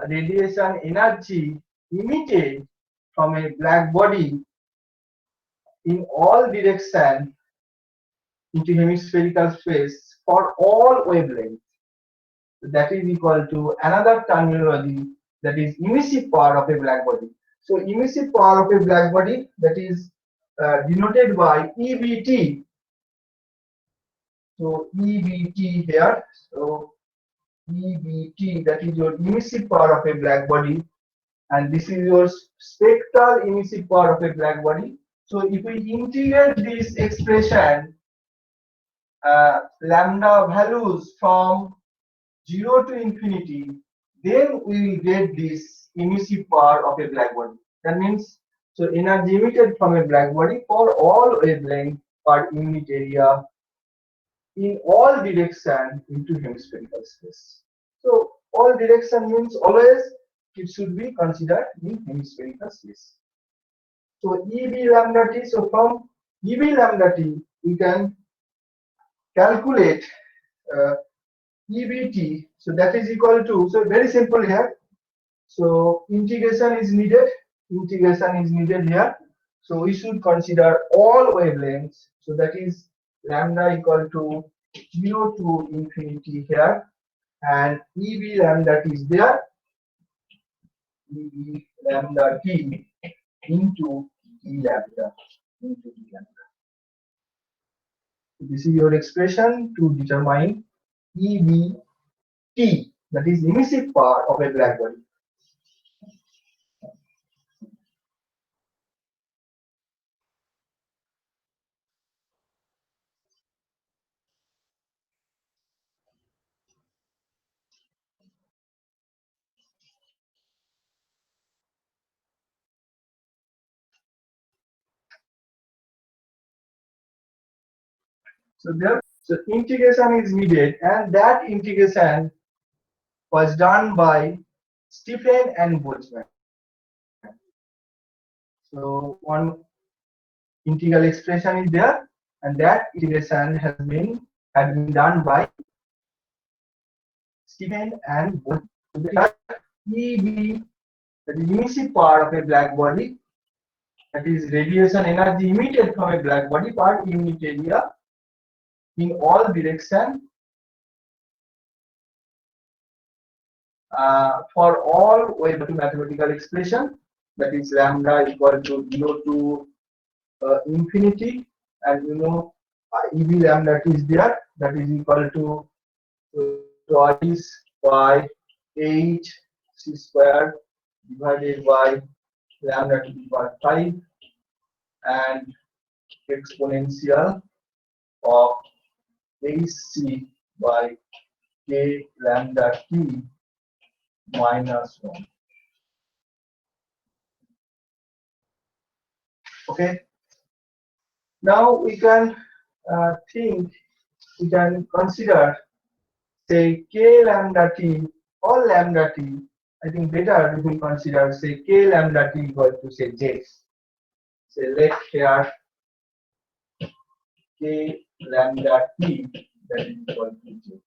radiation energy emitted from a black body in all directions into hemispherical space for all wavelengths. So that is equal to another terminology, that is emissive power of a black body. So emissive power of a black body, that is denoted by EBT. So EBT here. So EBT, that is your emissive power of a black body, and this is your spectral emissive power of a black body. So if we integrate this expression, lambda values from 0 to infinity, then we will get this emissive power of a black body. That means, so energy emitted from a black body for all wavelength per unit area in all direction into hemispherical space. So all direction means always it should be considered in hemispherical space. So EB lambda t, so from EB lambda t we can calculate EBT. So that is equal to, so very simple here. So integration is needed. Integration is needed here. So we should consider all wavelengths. So that is lambda equal to 0 to infinity here, and EB lambda t is there, EB lambda t into E lambda into D lambda. So this is your expression to determine EB t, that is emissive part of a black body. So integration is needed, and that integration was done by Stephen and Boltzmann. So one integral expression is there, and that integration had been done by Stephen and Boltzmann. EB, that is emissive part of a black body, that is radiation energy emitted from a black body per unit area in all direction for all wave to mathematical expression, that is lambda equal to 0 to infinity, and you know EB lambda t is there, that is equal to twice by h c square divided by lambda to the power 5 and exponential of hc by k lambda t minus 1. Okay. Now we can we can consider, say, k lambda t or lambda t. I think better if we consider, say, k lambda t equal to, say, j. Say, let here k lambda t that is equal to j.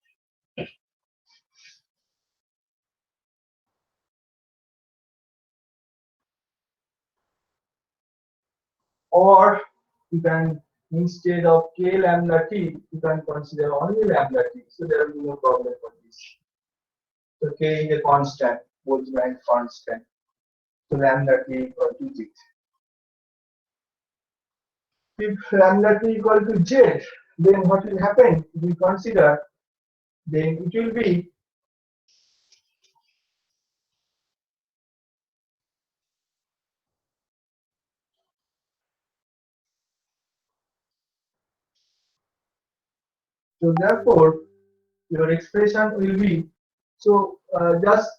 Or you can, instead of k lambda t, you can consider only lambda t. So there will be no problem for this. So k is a constant, Boltzmann constant. So lambda t equal to j. If lambda t equal to j, then what will happen? If we consider, then it will be so therefore your expression will be, so just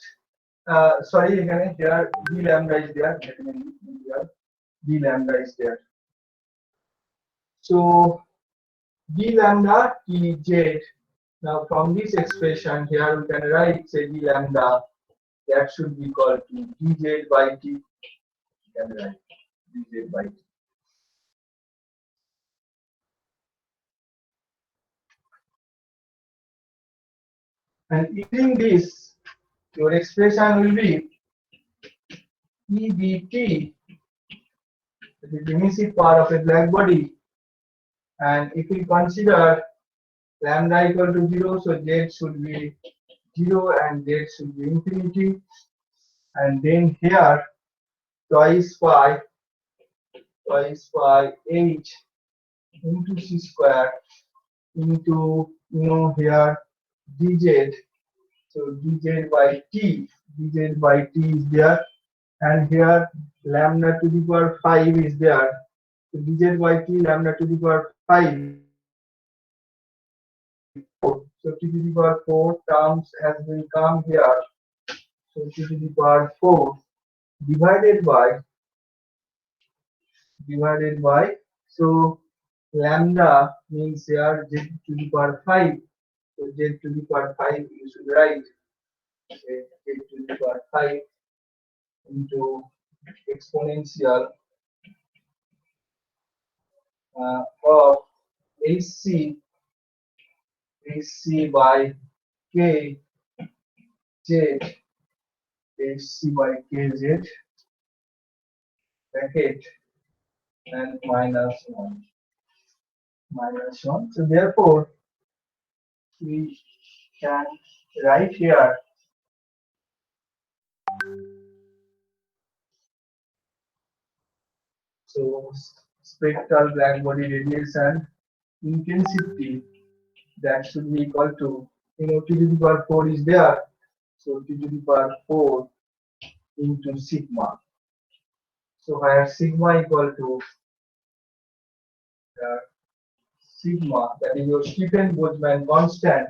sorry, again here d lambda is there, d lambda is there. So d lambda t z. Now from this expression here we can write, say, d lambda, that should be equal to dz by t. You can write dz by t. And using this, your expression will be EBT, that is the emissive part of a black body. And if we consider lambda equal to 0, so z should be 0 and z should be infinity. And then here twice pi h into c square into, you know, here dz. So dz by t is there, and here lambda to the power 5 is there. So dz by t lambda to the power 5. So t to the power 4 terms has will come here. So t to the power 4 divided by, so lambda means here z to the power 5. So z to the power 5 you should write z to the power 5 into exponential of hc by k z, hc by kz bracket and minus 1. So therefore we can right here. So spectral black body radiation intensity, that should be equal to, T to the power 4 is there, so T to the power 4 into sigma. So where sigma equal to sigma, that is your Stephen Boltzmann constant,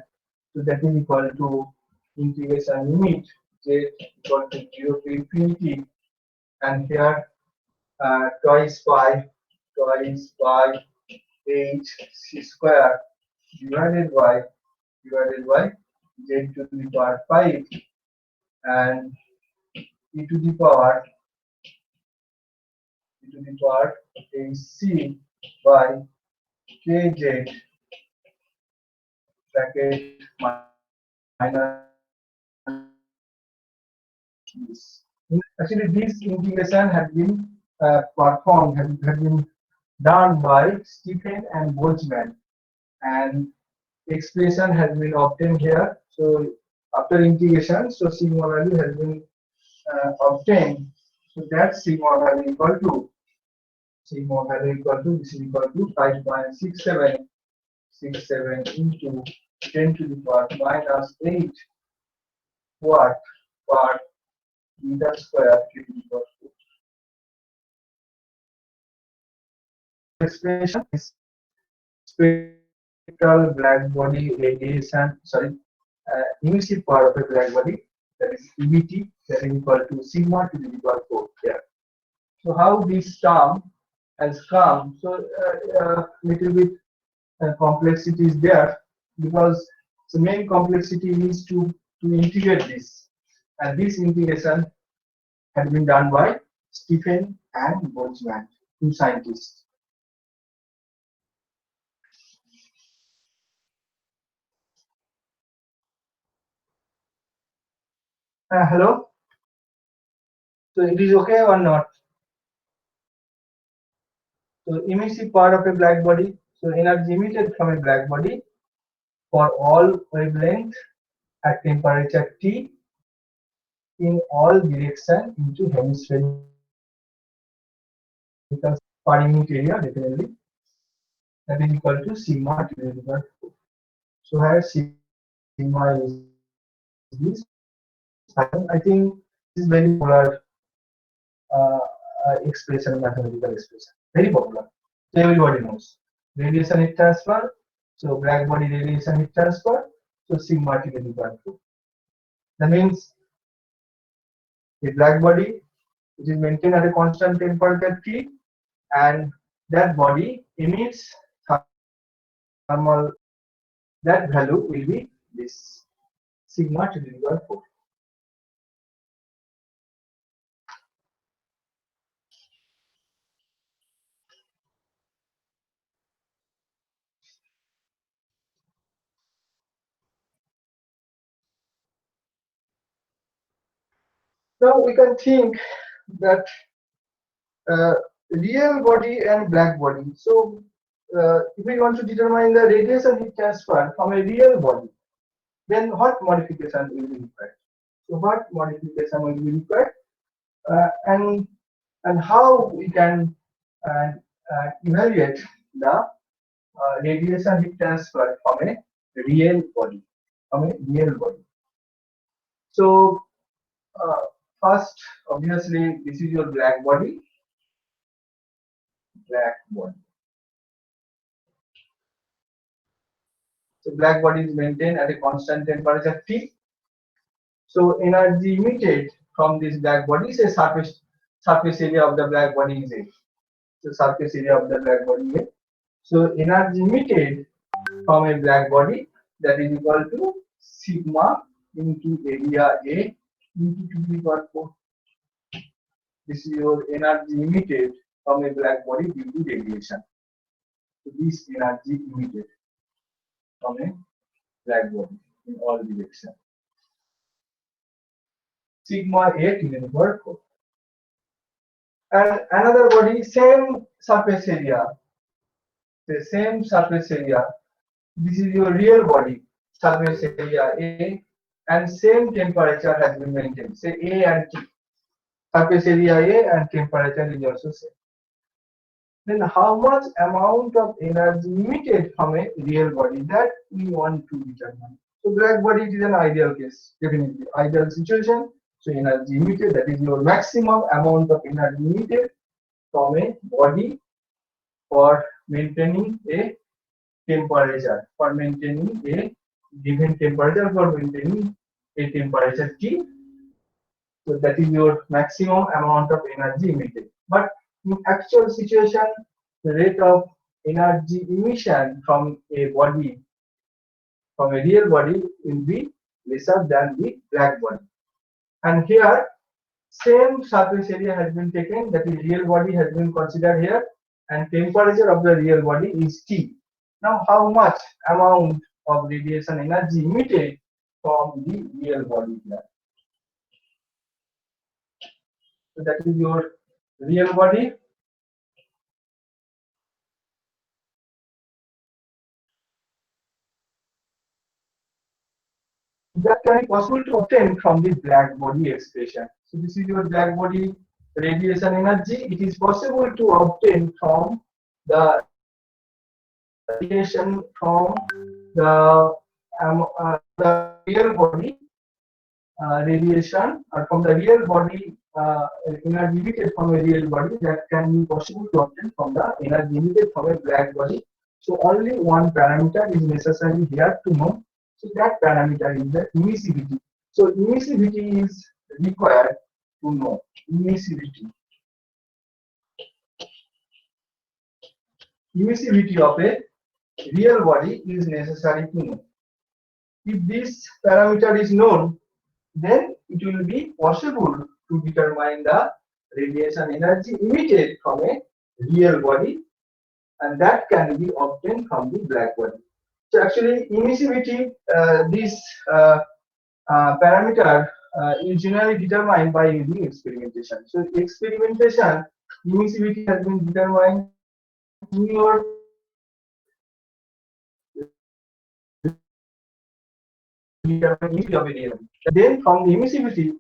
so that is equal to integration limit z equal to 0 to infinity, and here twice by h c square divided by z to the power 5 and e to the power ac by kz bracket minus this. Actually, this integration had been performed, had been done by Stephen and Boltzmann, and expression has been obtained here. So after integration, so sigma value has been obtained. So that sigma value equal to this is equal to 5.67 into 10 to the power minus 8 watt per meter square cubic meter. Expression is spectral black body radiation, emissive power of a black body, that is EBT, that is equal to sigma to the power 4 here. So how this term has come, so little bit complexity is there, because the main complexity is to integrate this, and this integration had been done by Stephen and Boltzmann, two scientists. Hello? So it is okay or not? So emissive power of a black body, so energy emitted from a black body for all wavelength at temperature T in all direction into hemispherical per unit area, definitely, that is equal to sigma to the power 4. So here sigma is this. I think this is very popular expression, mathematical expression, very popular. So everybody knows radiation heat transfer. So black body radiation heat transfer. So sigma to the power 4. That means a black body which is maintained at a constant temperature T, and that body emits thermal. That value will be this sigma to the power 4. Now we can think that real body and black body. So if we want to determine the radiation heat transfer from a real body, then what modification will be required? So what modification will be required, and how we can evaluate the radiation heat transfer from a real body, So first, obviously, this is your black body. So black body is maintained at a constant temperature T. So energy emitted from this black body is a surface area of the black body is A. So surface area of the black body A. So energy emitted from a black body, that is equal to sigma into area A into 2 to the power 4. This is your energy emitted from a black body due to radiation. So this energy emitted from a black body in all directions. Sigma A to the power 4. And another body, same surface area. The same surface area. This is your real body, surface area A, and same temperature has been maintained. Say A and T, surface area A and temperature is also same. Then how much amount of energy emitted from a real body, that we want to determine. So black body is an ideal case, definitely ideal situation. So energy emitted, that is your maximum amount of energy emitted from a body for maintaining a temperature, for maintaining a given temperature, for maintaining a temperature T. So that is your maximum amount of energy emitted. But in actual situation, the rate of energy emission from a body, from a real body, will be lesser than the black body. And here, same surface area has been taken, that is real body has been considered here, and temperature of the real body is T. Now, how much amount of radiation energy emitted from the real body here? So that is your real body. That can be possible to obtain from the black body expression. So this is your black body radiation energy. It is possible to obtain from the radiation from the real body radiation, or from the real body energy emitted from a real body, that can be possible to obtain from the energy emitted from a black body. So only one parameter is necessary here to know. So that parameter is the emissivity. So emissivity is required to know. Emissivity. Emissivity of a real body is necessary to know. If this parameter is known, then it will be possible to determine the radiation energy emitted from a real body, and that can be obtained from the black body. So actually, emissivity, this parameter is generally determined by using experimentation. So experimentation, emissivity has been determined in your then from the emissivity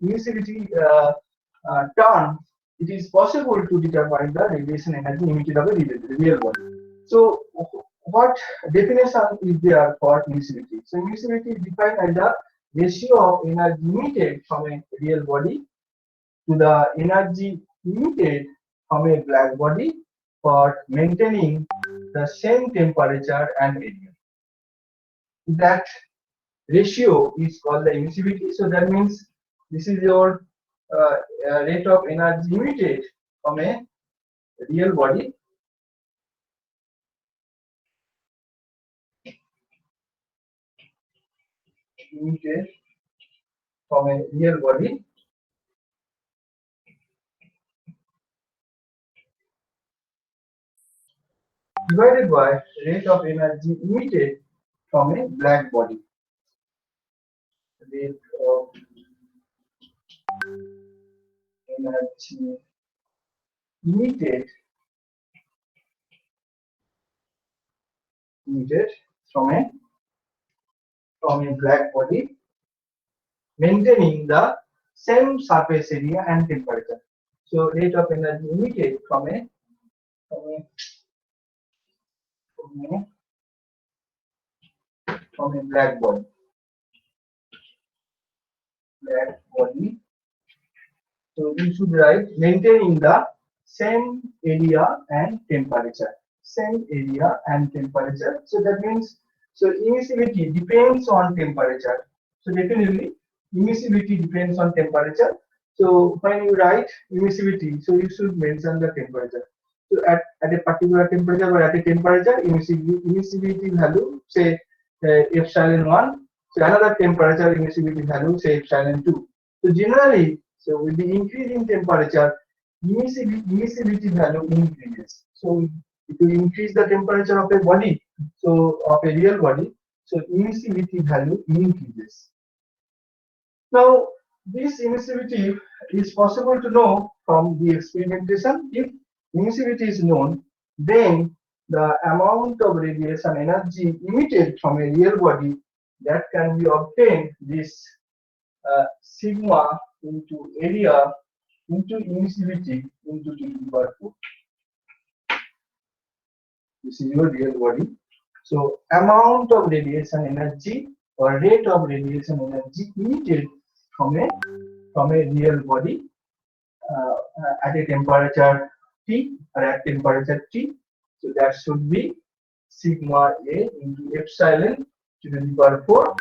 term, it is possible to determine the radiation energy emitted of a real body. So what definition is there for emissivity? So emissivity is defined as the ratio of energy emitted from a real body to the energy emitted from a black body for maintaining the same temperature and area. That ratio is called the emissivity. So that means this is your rate of energy emitted from a real body emitted from a real body divided by rate of energy emitted from a black body. Rate of energy emitted from a black body, maintaining the same surface area and temperature. So rate of energy emitted from a black body. So you should write maintaining the same area and temperature. Same area and temperature. So that means, so emissivity depends on temperature. So definitely emissivity depends on temperature. So when you write emissivity, so you should mention the temperature. So at a particular temperature or at a temperature, emissivity value, say epsilon 1. So another temperature emissivity value, say epsilon 2. So generally, so with the increasing temperature, emissivity value increases. So if you increase the temperature of a body, so of a real body, so emissivity value increases. Now, this emissivity is possible to know from the experimentation. If emissivity is known, then the amount of radiation energy emitted from a real body that can be obtained, this sigma into area into emissivity into 10 to the power 4. This is your real body. So amount of radiation energy or rate of radiation energy emitted from a real body at a temperature T or at temperature T. So that should be sigma A into epsilon to the power 4,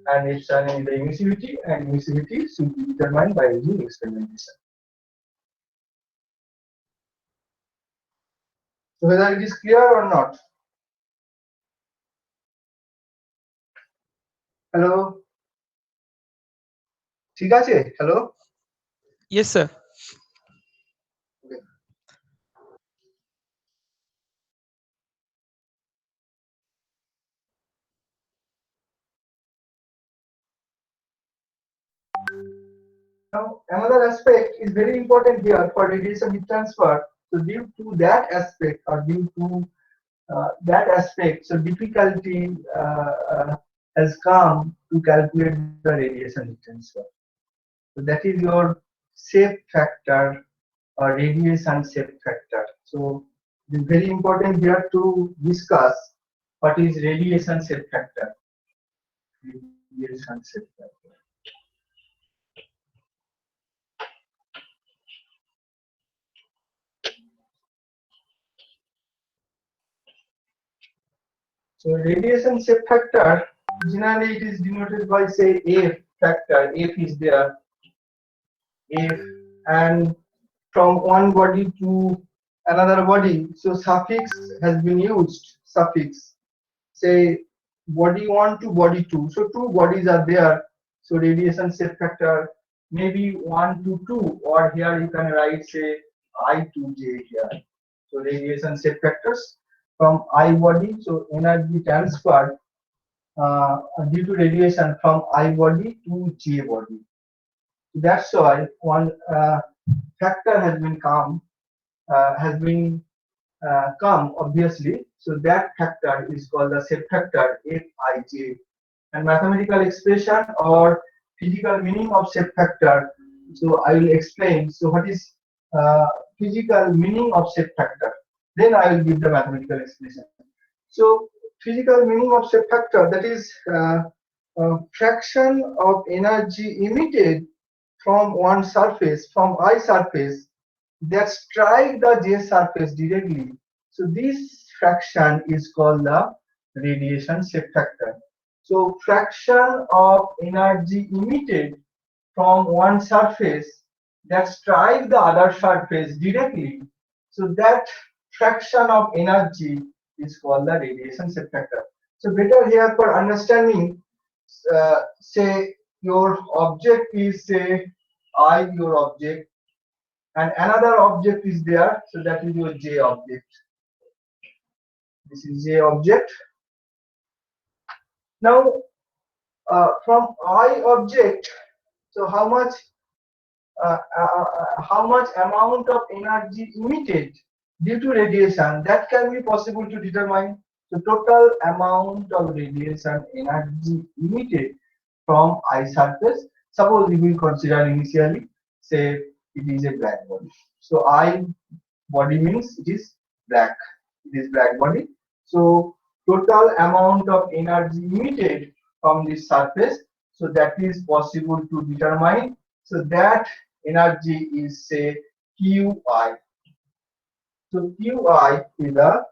and epsilon is the emissivity, and emissivity should be determined by using experimentation. So whether it is clear or not? Hello? ঠিক আছে? Hello? Yes, sir. Now, another aspect is very important here for radiation heat transfer. So, due to that aspect, or due to that aspect, so difficulty has come to calculate the radiation heat transfer. So, that is your shape factor or radiation shape factor. So, it is very important here to discuss what is radiation shape factor. Radiation shape factor. So radiation shape factor, generally it is denoted by say F factor. F is there, F, and from one body to another body. So suffix has been used. Suffix, say body 1 to body 2. So two bodies are there. So radiation shape factor maybe 1 to 2, or here you can write say I to J here. So radiation shape factors from I body, so energy transferred due to radiation from I body to J body. That's why one factor has been come obviously. So that factor is called the shape factor Fij, and mathematical expression or physical meaning of shape factor. So I will explain. So what is physical meaning of shape factor? Then I will give the mathematical explanation. So physical meaning of shape factor, that is fraction of energy emitted from one surface, from I surface, that strike the J surface directly. So this fraction is called the radiation shape factor. So fraction of energy emitted from one surface that strike the other surface directly. So that fraction of energy is called the radiation shape factor. So better here for understanding, say your object is say I, your object, and another object is there, so that is your J object. This is J object. Now from I object, so how much amount of energy emitted due to radiation, that can be possible to determine. The total amount of radiation energy emitted from I surface. Suppose we will consider initially, say it is a black body. So I body means it is black. It is black body. So total amount of energy emitted from this surface. So that is possible to determine. So that energy is say Qi. So Qi is the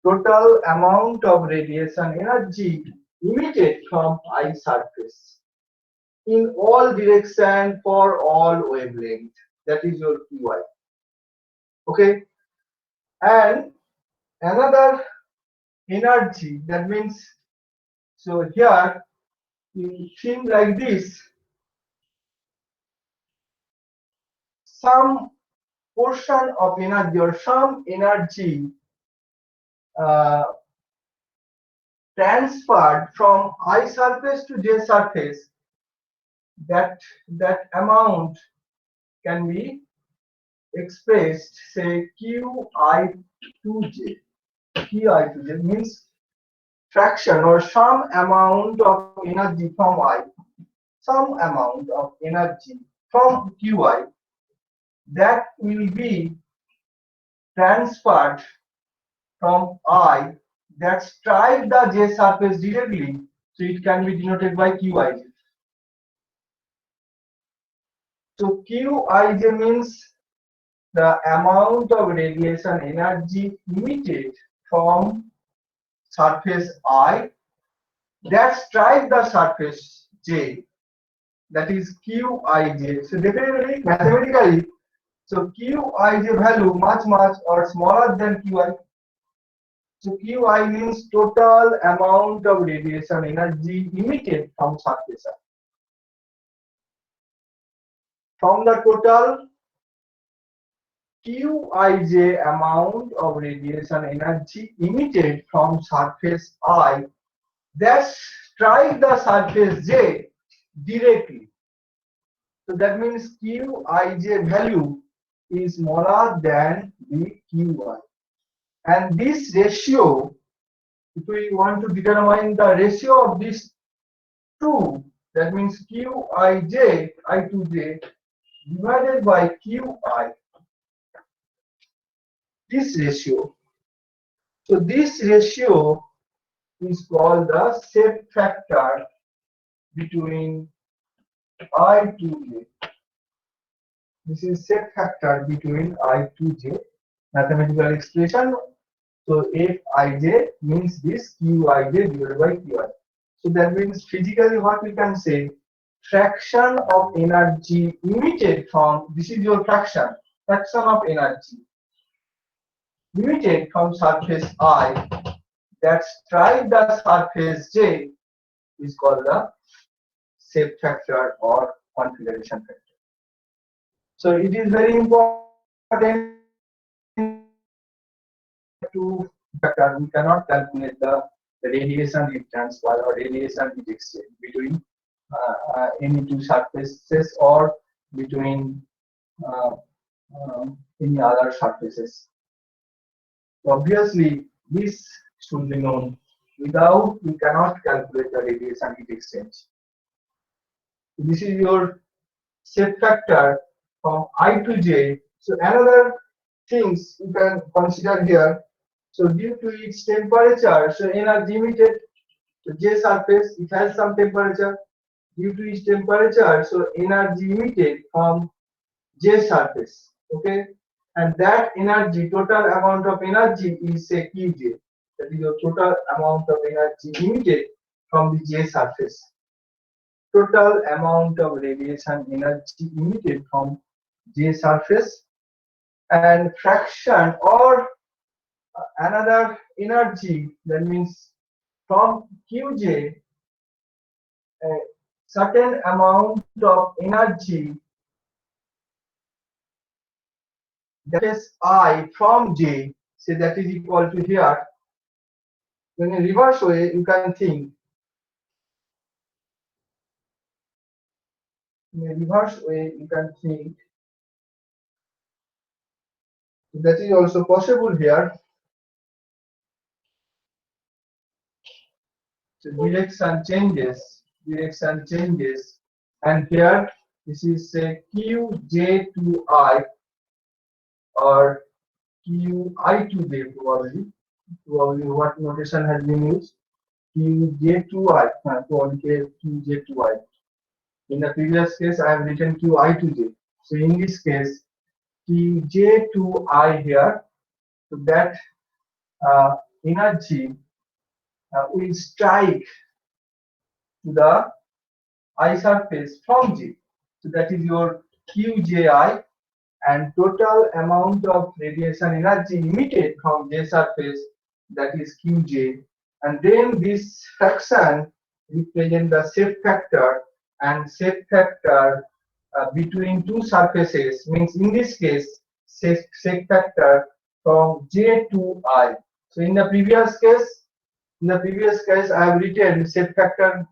total amount of radiation energy emitted from I surface in all direction for all wavelength. That is your Qi. Okay. And another energy, that means, so here you think like this, some portion of energy or some energy transferred from I surface to J surface, that amount can be expressed say Qi to J. Qi to J means fraction or some amount of energy from I. some amount of energy from Qi that will be transferred from I that strike the J surface directly, so it can be denoted by Qij. So Qij means the amount of radiation energy emitted from surface I that strike the surface J, that is Qij. So definitely mathematically, so Qij value much or smaller than Qi. So Qi means total amount of radiation energy emitted from surface I. From the total Qij amount of radiation energy emitted from surface I that strike the surface J directly. So that means Qij value is smaller than the Qi. And this ratio, if we want to determine the ratio of these two, that means Qij, I2j divided by Qi, this ratio. So this ratio is called the shape factor between I2j. This is shape factor between I2j, mathematical expression. So Fij means this Qij divided by Qi. So that means physically what we can say, fraction of energy emitted from, this is your fraction of energy emitted from surface I that strike the surface J is called the shape factor or configuration factor. So it is very important to factor. We cannot calculate the radiation heat transfer or radiation heat exchange between any two surfaces or between any other surfaces. Obviously, this should be known. Without, we cannot calculate the radiation heat exchange. This is your shape factor from I to J. So another things you can consider here. So due to its temperature, so energy emitted to J surface, it has some temperature. Due to its temperature, so energy emitted from J surface. Okay, and that energy, total amount of energy is say Qj. That is your total amount of energy emitted from the J surface. Total amount of radiation energy emitted from J surface, and fraction or another energy, that means from Qj, a certain amount of energy, that is I from J, say that is equal to here. In a reverse way, you can think. In a reverse way, you can think. That is also possible here. So direction changes, and here this is say Qj to I or Qi to j probably what notation has been used, Qj to I, probably Qj to I. In the previous case, I have written Qi to j. So in this case, Qj to I here, so that energy will strike to the I surface from J. So that is your Qji, and total amount of radiation energy emitted from J surface, that is Qj. And then this fraction represent the shape factor, and shape factor between two surfaces means in this case shape factor from J to I. So in the previous case, I have written shape factor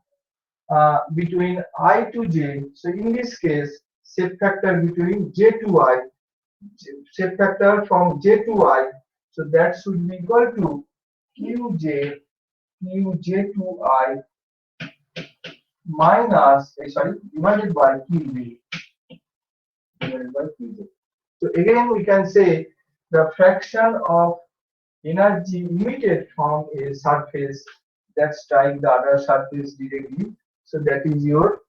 between I to J. So in this case, shape factor between J to I, shape factor from J to I. So that should be equal to Qj to I minus, divided by QV. Divided by QV. So again, we can say the fraction of energy emitted from a surface that strikes the other surface directly. So that is your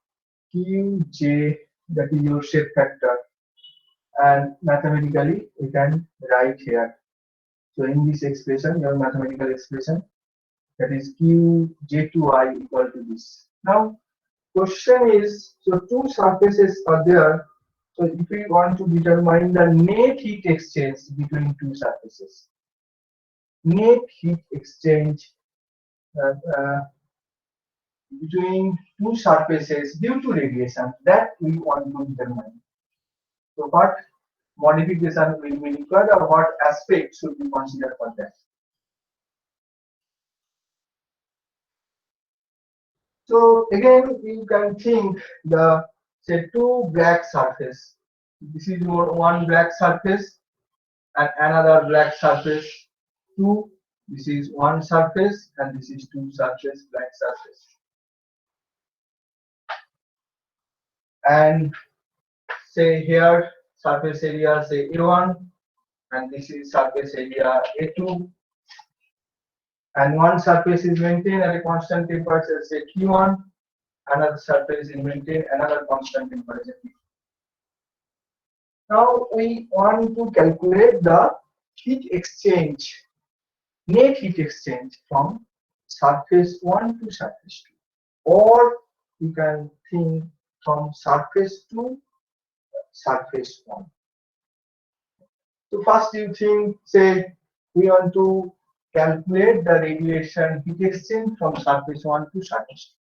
Qj, that is your shape factor. And mathematically, we can write here. So in this expression, your mathematical expression, that is Qj2i equal to this. Now, question is, so two surfaces are there. So if we want to determine the net heat exchange between two surfaces, net heat exchange between two surfaces due to radiation, that we want to determine. So what modification will be required, or what aspect should be considered for that? So again, you can think the, say, two black surface. This is your one black surface and another black surface. Two. This is one surface and this is two surface, black surface. And say here surface area, say A1, and this is surface area A2. And one surface is maintained at a constant temperature, say T1. Another surface is maintained another constant temperature. Now we want to calculate the heat exchange, net heat exchange from surface 1 to surface 2, or you can think from surface to surface 1. So first you think, say, we want to calculate the radiation heat exchange from surface 1 to surface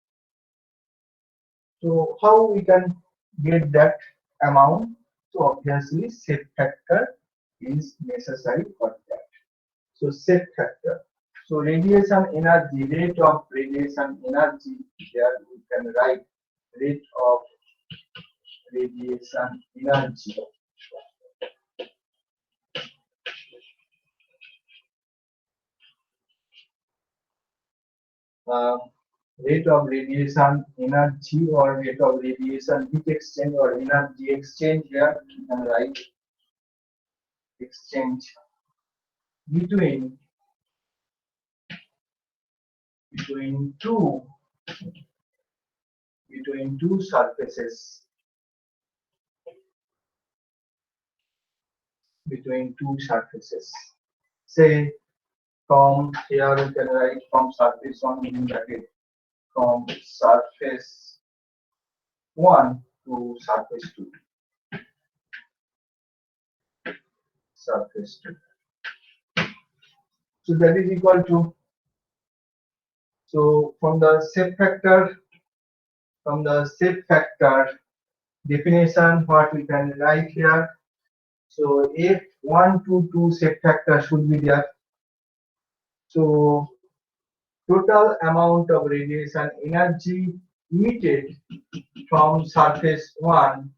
2. So how we can get that amount? So obviously shape factor is necessary for that. So shape factor. So radiation energy, rate of radiation energy, here we can write rate of radiation energy. Rate of radiation energy or rate of radiation heat exchange or energy exchange, here you can write exchange between two surfaces, say from here we can write from surface 1 in bracket, from surface 1 to surface 2. Surface 2. So that is equal to, so from the shape factor, definition, what we can write here. So F122 shape factor should be there. So total amount of radiation energy emitted from surface 1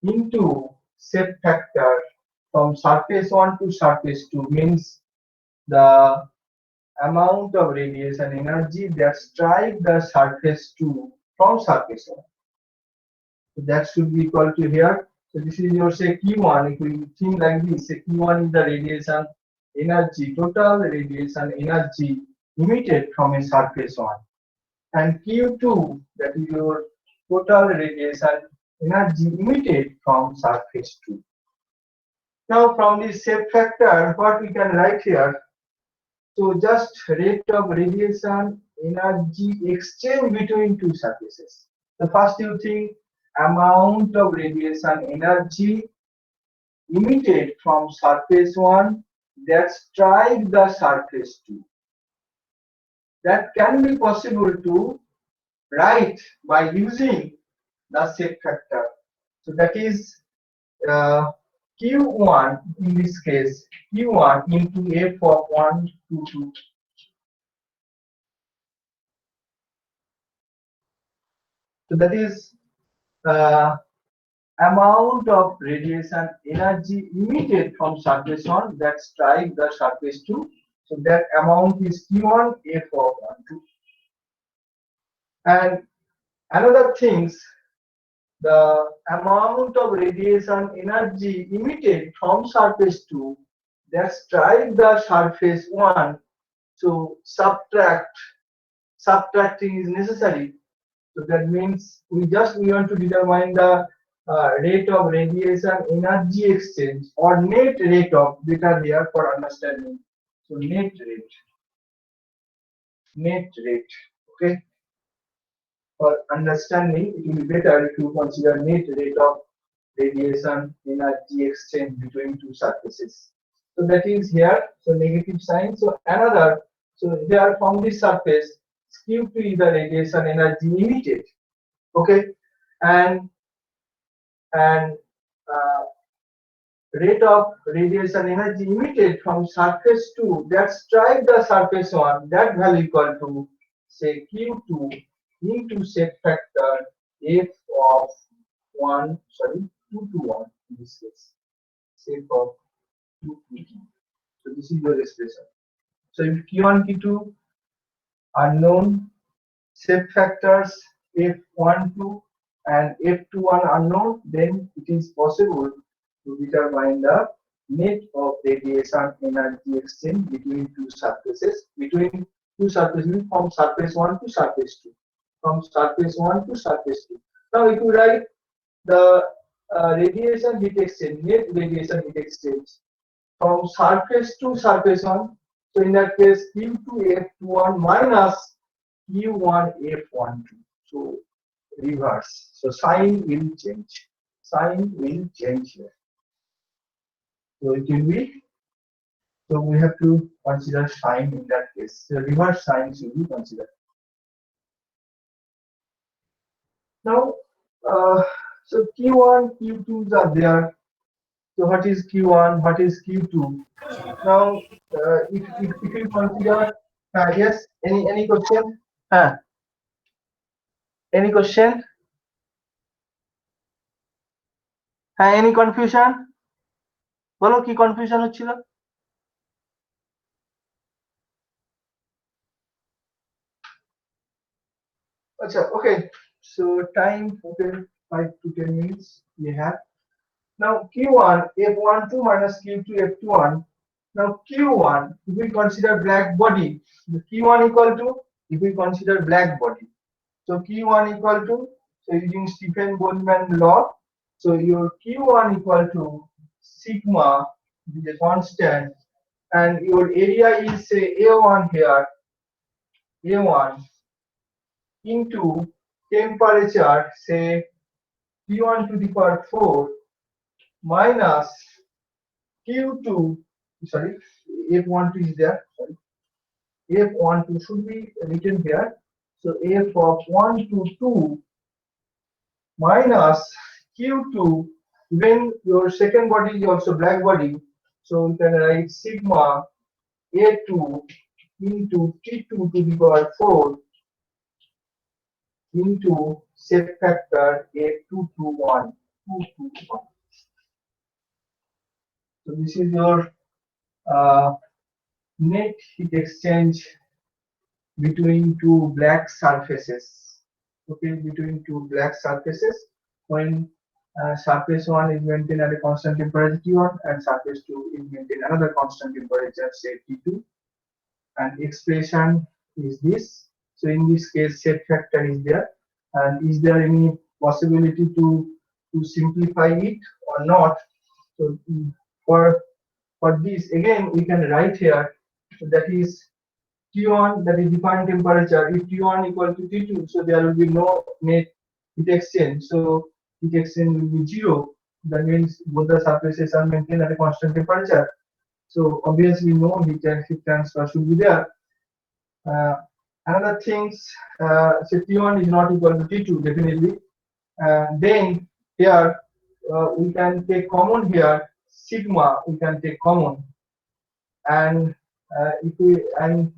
into shape factor from surface 1 to surface 2 means the amount of radiation energy that strike the surface 2 from surface 1. So that should be equal to here. So this is your, say, Q1. If we think like this, say Q1 is the radiation energy, total radiation energy emitted from a surface 1, and Q2, that is your total radiation energy emitted from surface 2. Now from this shape factor, what we can write here? So just rate of radiation energy exchange between two surfaces. The first you think amount of radiation energy emitted from surface 1 that strike the surface 2. That can be possible to write by using the shape factor. So that is Q1, in this case, Q1 into F of 1 to 2. So that is amount of radiation energy emitted from surface 1 that strike the surface 2. So that amount is Q1 F of 1 2. And another things, the amount of radiation energy emitted from surface 2 that strike the surface 1, so subtracting is necessary. So that means we want to determine the rate of radiation energy exchange or net rate of, better here for understanding. So net rate, okay. For understanding, it will be better if you consider net rate of radiation energy exchange between two surfaces. So that is here, so negative sign. So another, so here from this surface, Q2 is the radiation energy emitted, okay, and rate of radiation energy emitted from surface 2 that strike the surface 1, that value equal to say Q2 into set factor f of 2 to 1 in this case, set of 2 to 2. So this is your expression. So if Q1, Q2 are known, set factors f12 and f21 are known, then it is possible to determine the net of radiation energy exchange between two surfaces, from surface 1 to surface 2, from surface 1 to surface 2. Now if you write the radiation heat exchange, net radiation heat exchange from surface to surface 1, so in that case Q2 F21 minus Q1 F12. So reverse. So sign will change. Sign will change here. So it will be. So we have to consider sign in that case. The reverse sign should be considered. Now, so Q1, Q2s are there. So what is Q1? What is Q2? Now, if you consider, yes, any question? Any question? Any confusion? বলো কি confusion হচ্ছিল? আচ্ছা, okay. So time, okay, 5 to 10 minutes we have. Now Q1 F12 minus Q2 F21. Now Q1, if we consider black body, the Q1 equal to, if we consider black body, so Q1 equal to, so using Stephen Boltzmann law, so your Q1 equal to sigma, the constant, and your area is say A1 here, A1 into temperature, say T1 to the power 4 minus Q2, sorry, F12 is there, sorry, F12 should be written here. So F of 1 to 2 minus Q2, when your second body is also black body, so we can write sigma A2 into T2 to the power 4 into set factor A2 to 1, 2 to 1. So this is your net heat exchange between two black surfaces. Okay, between two black surfaces when surface 1 is maintained at a constant temperature T1 and surface 2 is maintained another constant temperature, say T2. And expression is this. So in this case, set factor is there. And is there any possibility to simplify it or not? So for this, again, we can write here. So that is T1, that is defined temperature. If T1 equal to T2, so there will be no net heat exchange. So heat exchange will be 0. That means both the surfaces are maintained at a constant temperature. So obviously no heat transfer should be there. Another things, so T1 is not equal to T2 definitely. Then here we can take common here, sigma we can take common, and if we and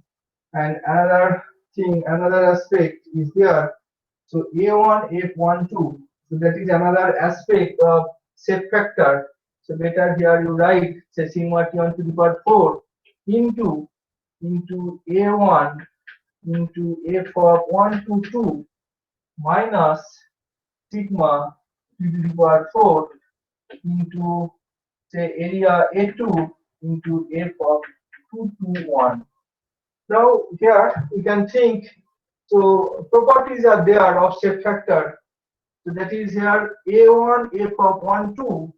another thing, another aspect is there. So A1 F12, so that is another aspect of set factor. So better here you write say sigma T1 to the power 4 into A1 into F of 1 to 2 minus sigma to the power 4 into say area A2 into F of 221. Now here we can think, so properties are there of shape factor. So that is here A1 F of 1 2.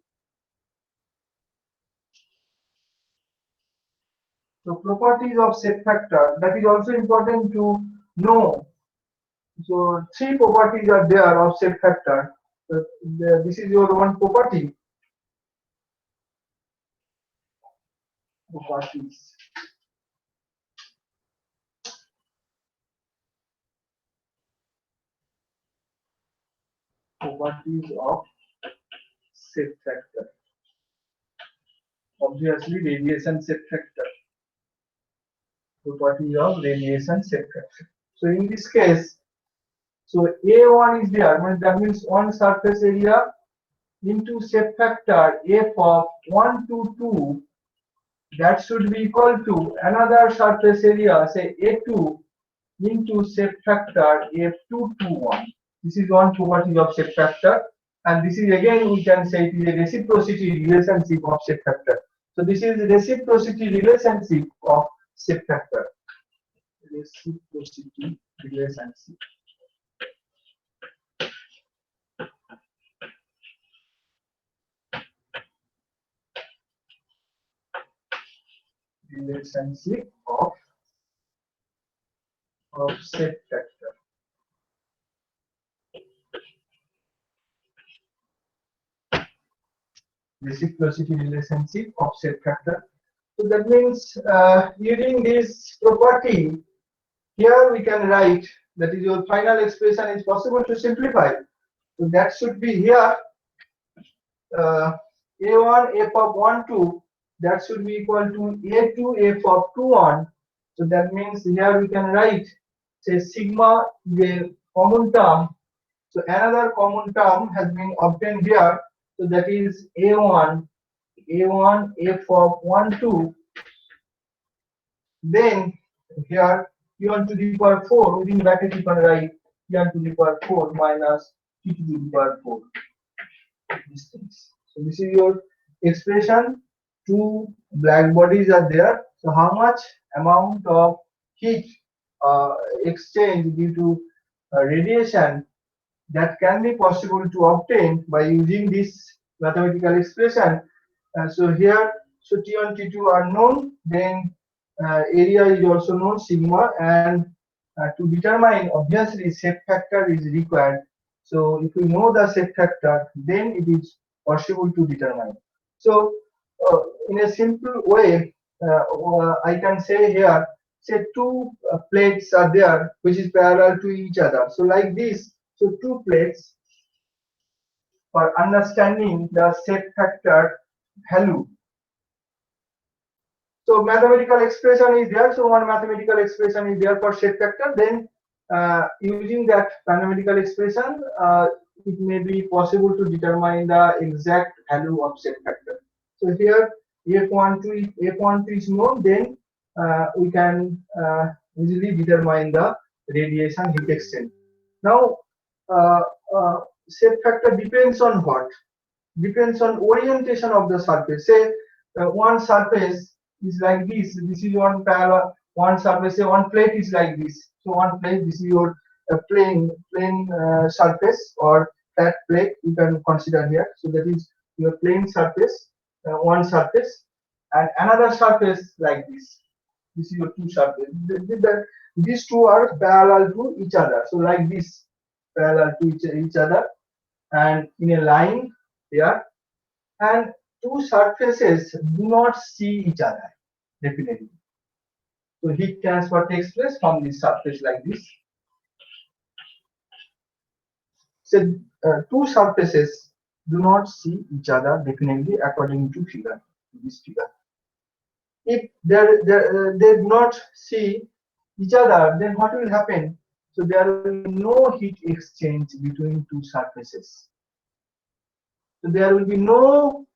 So properties of shape factor, that is also important to know. So three properties are there of shape factor. So this is your one property. Properties. Properties of shape factor. Obviously, radiation shape factor. Property of radiation shape factor. So in this case, so A1 is there, that means one surface area into shape factor F of 1 to 2, that should be equal to another surface area, say A2 into shape factor F2 to 1. This is one property of shape factor, and this is again we can say it is a reciprocity relationship of shape factor. So this is the reciprocity relationship of shape factor. Reciprocity relationship. Relationship of shape factor. Reciprocity relationship of shape factor. So that means using this property, here we can write, that is your final expression is possible to simplify. So that should be here A1 F of 1 2, that should be equal to A2 F of 2 1. So that means here we can write, say sigma is a common term. So another common term has been obtained here. So that is A1 F of 1 2. Then here P1 to the power 4, within bracket you can write P1 to the power 4 minus P to the power 4. These things. So this is your expression. Two black bodies are there. So how much amount of heat exchange due to radiation that can be possible to obtain by using this mathematical expression. So here, so T1, T2 are known, then area is also known, sigma, and to determine, obviously, shape factor is required. So if we know the shape factor, then it is possible to determine. So in a simple way, I can say here, say two plates are there which is parallel to each other. So like this, so two plates for understanding the shape factor value. So mathematical expression is there. So one mathematical expression is there for shape factor. Then using that mathematical expression, it may be possible to determine the exact value of shape factor. So here F12 is known, then we can easily determine the radiation heat exchange. Now shape factor depends on what? Depends on orientation of the surface. Say one surface is like this. This is one parallel. One surface. Say one plate is like this. So one plate. This is your plane surface or flat plate. You can consider here. So that is your plane surface. One surface and another surface like this. This is your two surfaces. These two are parallel to each other. So like this, parallel to each other, and in a line here, and two surfaces do not see each other definitely. So heat transfer takes place from this surface like this. So two surfaces do not see each other definitely according to figure. This figure. If they do not see each other, then what will happen? So there will be no heat exchange between two surfaces. So there will be no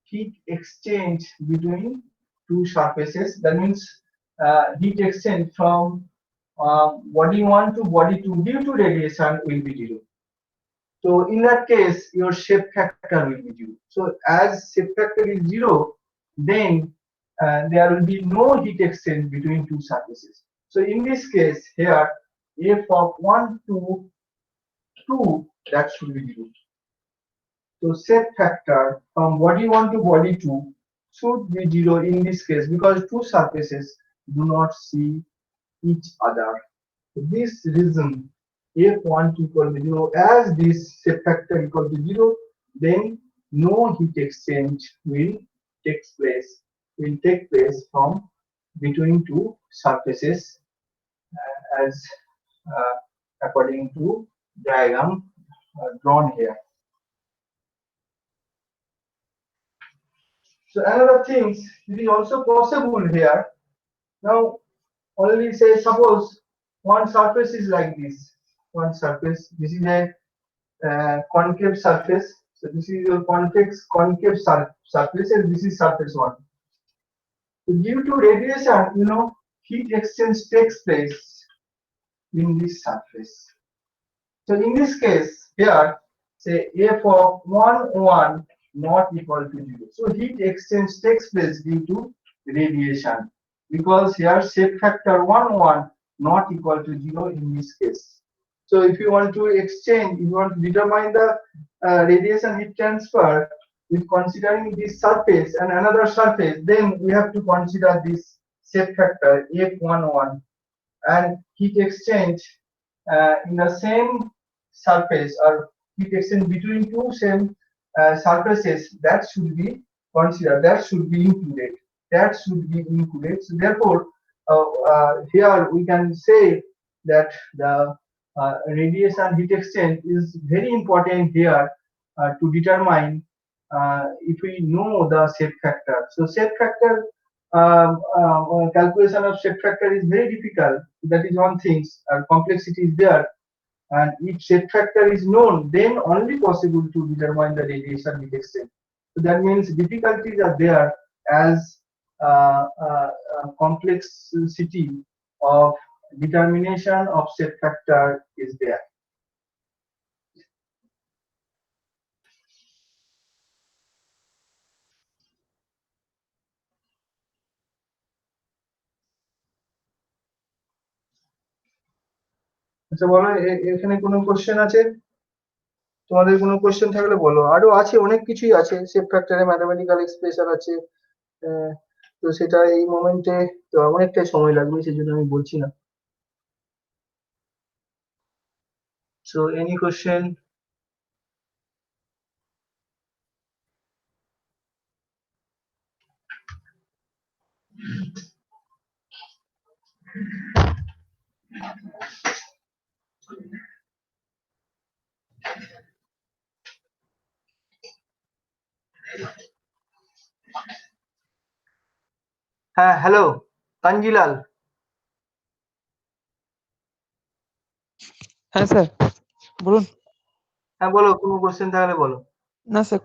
heat exchange between two surfaces. That means heat exchange from body 1 to body 2 due to radiation will be 0. So in that case, your shape factor will be 0. So as shape factor is 0, then there will be no heat exchange between two surfaces. So in this case, here f of 1 to 2, that should be 0. So shape factor from body 1 to body 2 should be 0 in this case because two surfaces do not see each other. For this reason, f1 equal to 0, as this shape factor equal to 0, then no heat exchange will take place from between two surfaces as according to diagram drawn here. So another thing, it is also possible here. Now, only say suppose one surface is like this. One surface. This is a concave surface. So this is your concave surface, and this is surface 1. So due to radiation, heat exchange takes place in this surface. So in this case, here, say f of 1 not equal to 0. So heat exchange takes place due to radiation because here shape factor 1 not equal to 0 in this case. So if you want to exchange, you want to determine the radiation heat transfer with considering this surface and another surface, then we have to consider this shape factor f11 and heat exchange in the same surface or heat exchange between two same surfaces, that should be considered, that should be included. So therefore, here we can say that the radiation heat exchange is very important here to determine if we know the shape factor. So shape factor calculation of shape factor is very difficult. That is one thing. Complexity is there. And if shape factor is known, then only possible to determine the radiation heat exchange. So that means difficulties are there as complexity of determination of shape factor is there. আচ্ছা বলো এখানে কোনো question আছে? তোমাদের কোনো question থাকলে বলো। আরো আছে, অনেক কিছুই আছে, শেপ ফ্যাক্টরে ম্যাথমেটিক্যাল এক্সপ্রেশন আছে, তো সেটা এই মোমেন্টে তো অনেকটাই সময় লাগবে, সেজন্য আমি বলছি না। So any question? হ্যাঁ, হ্যালো তানজিলাল। হ্যাঁ স্যার বলুন। হ্যাঁ বলো, কোনো কোশ্চেন থাকলে বলো। না স্যার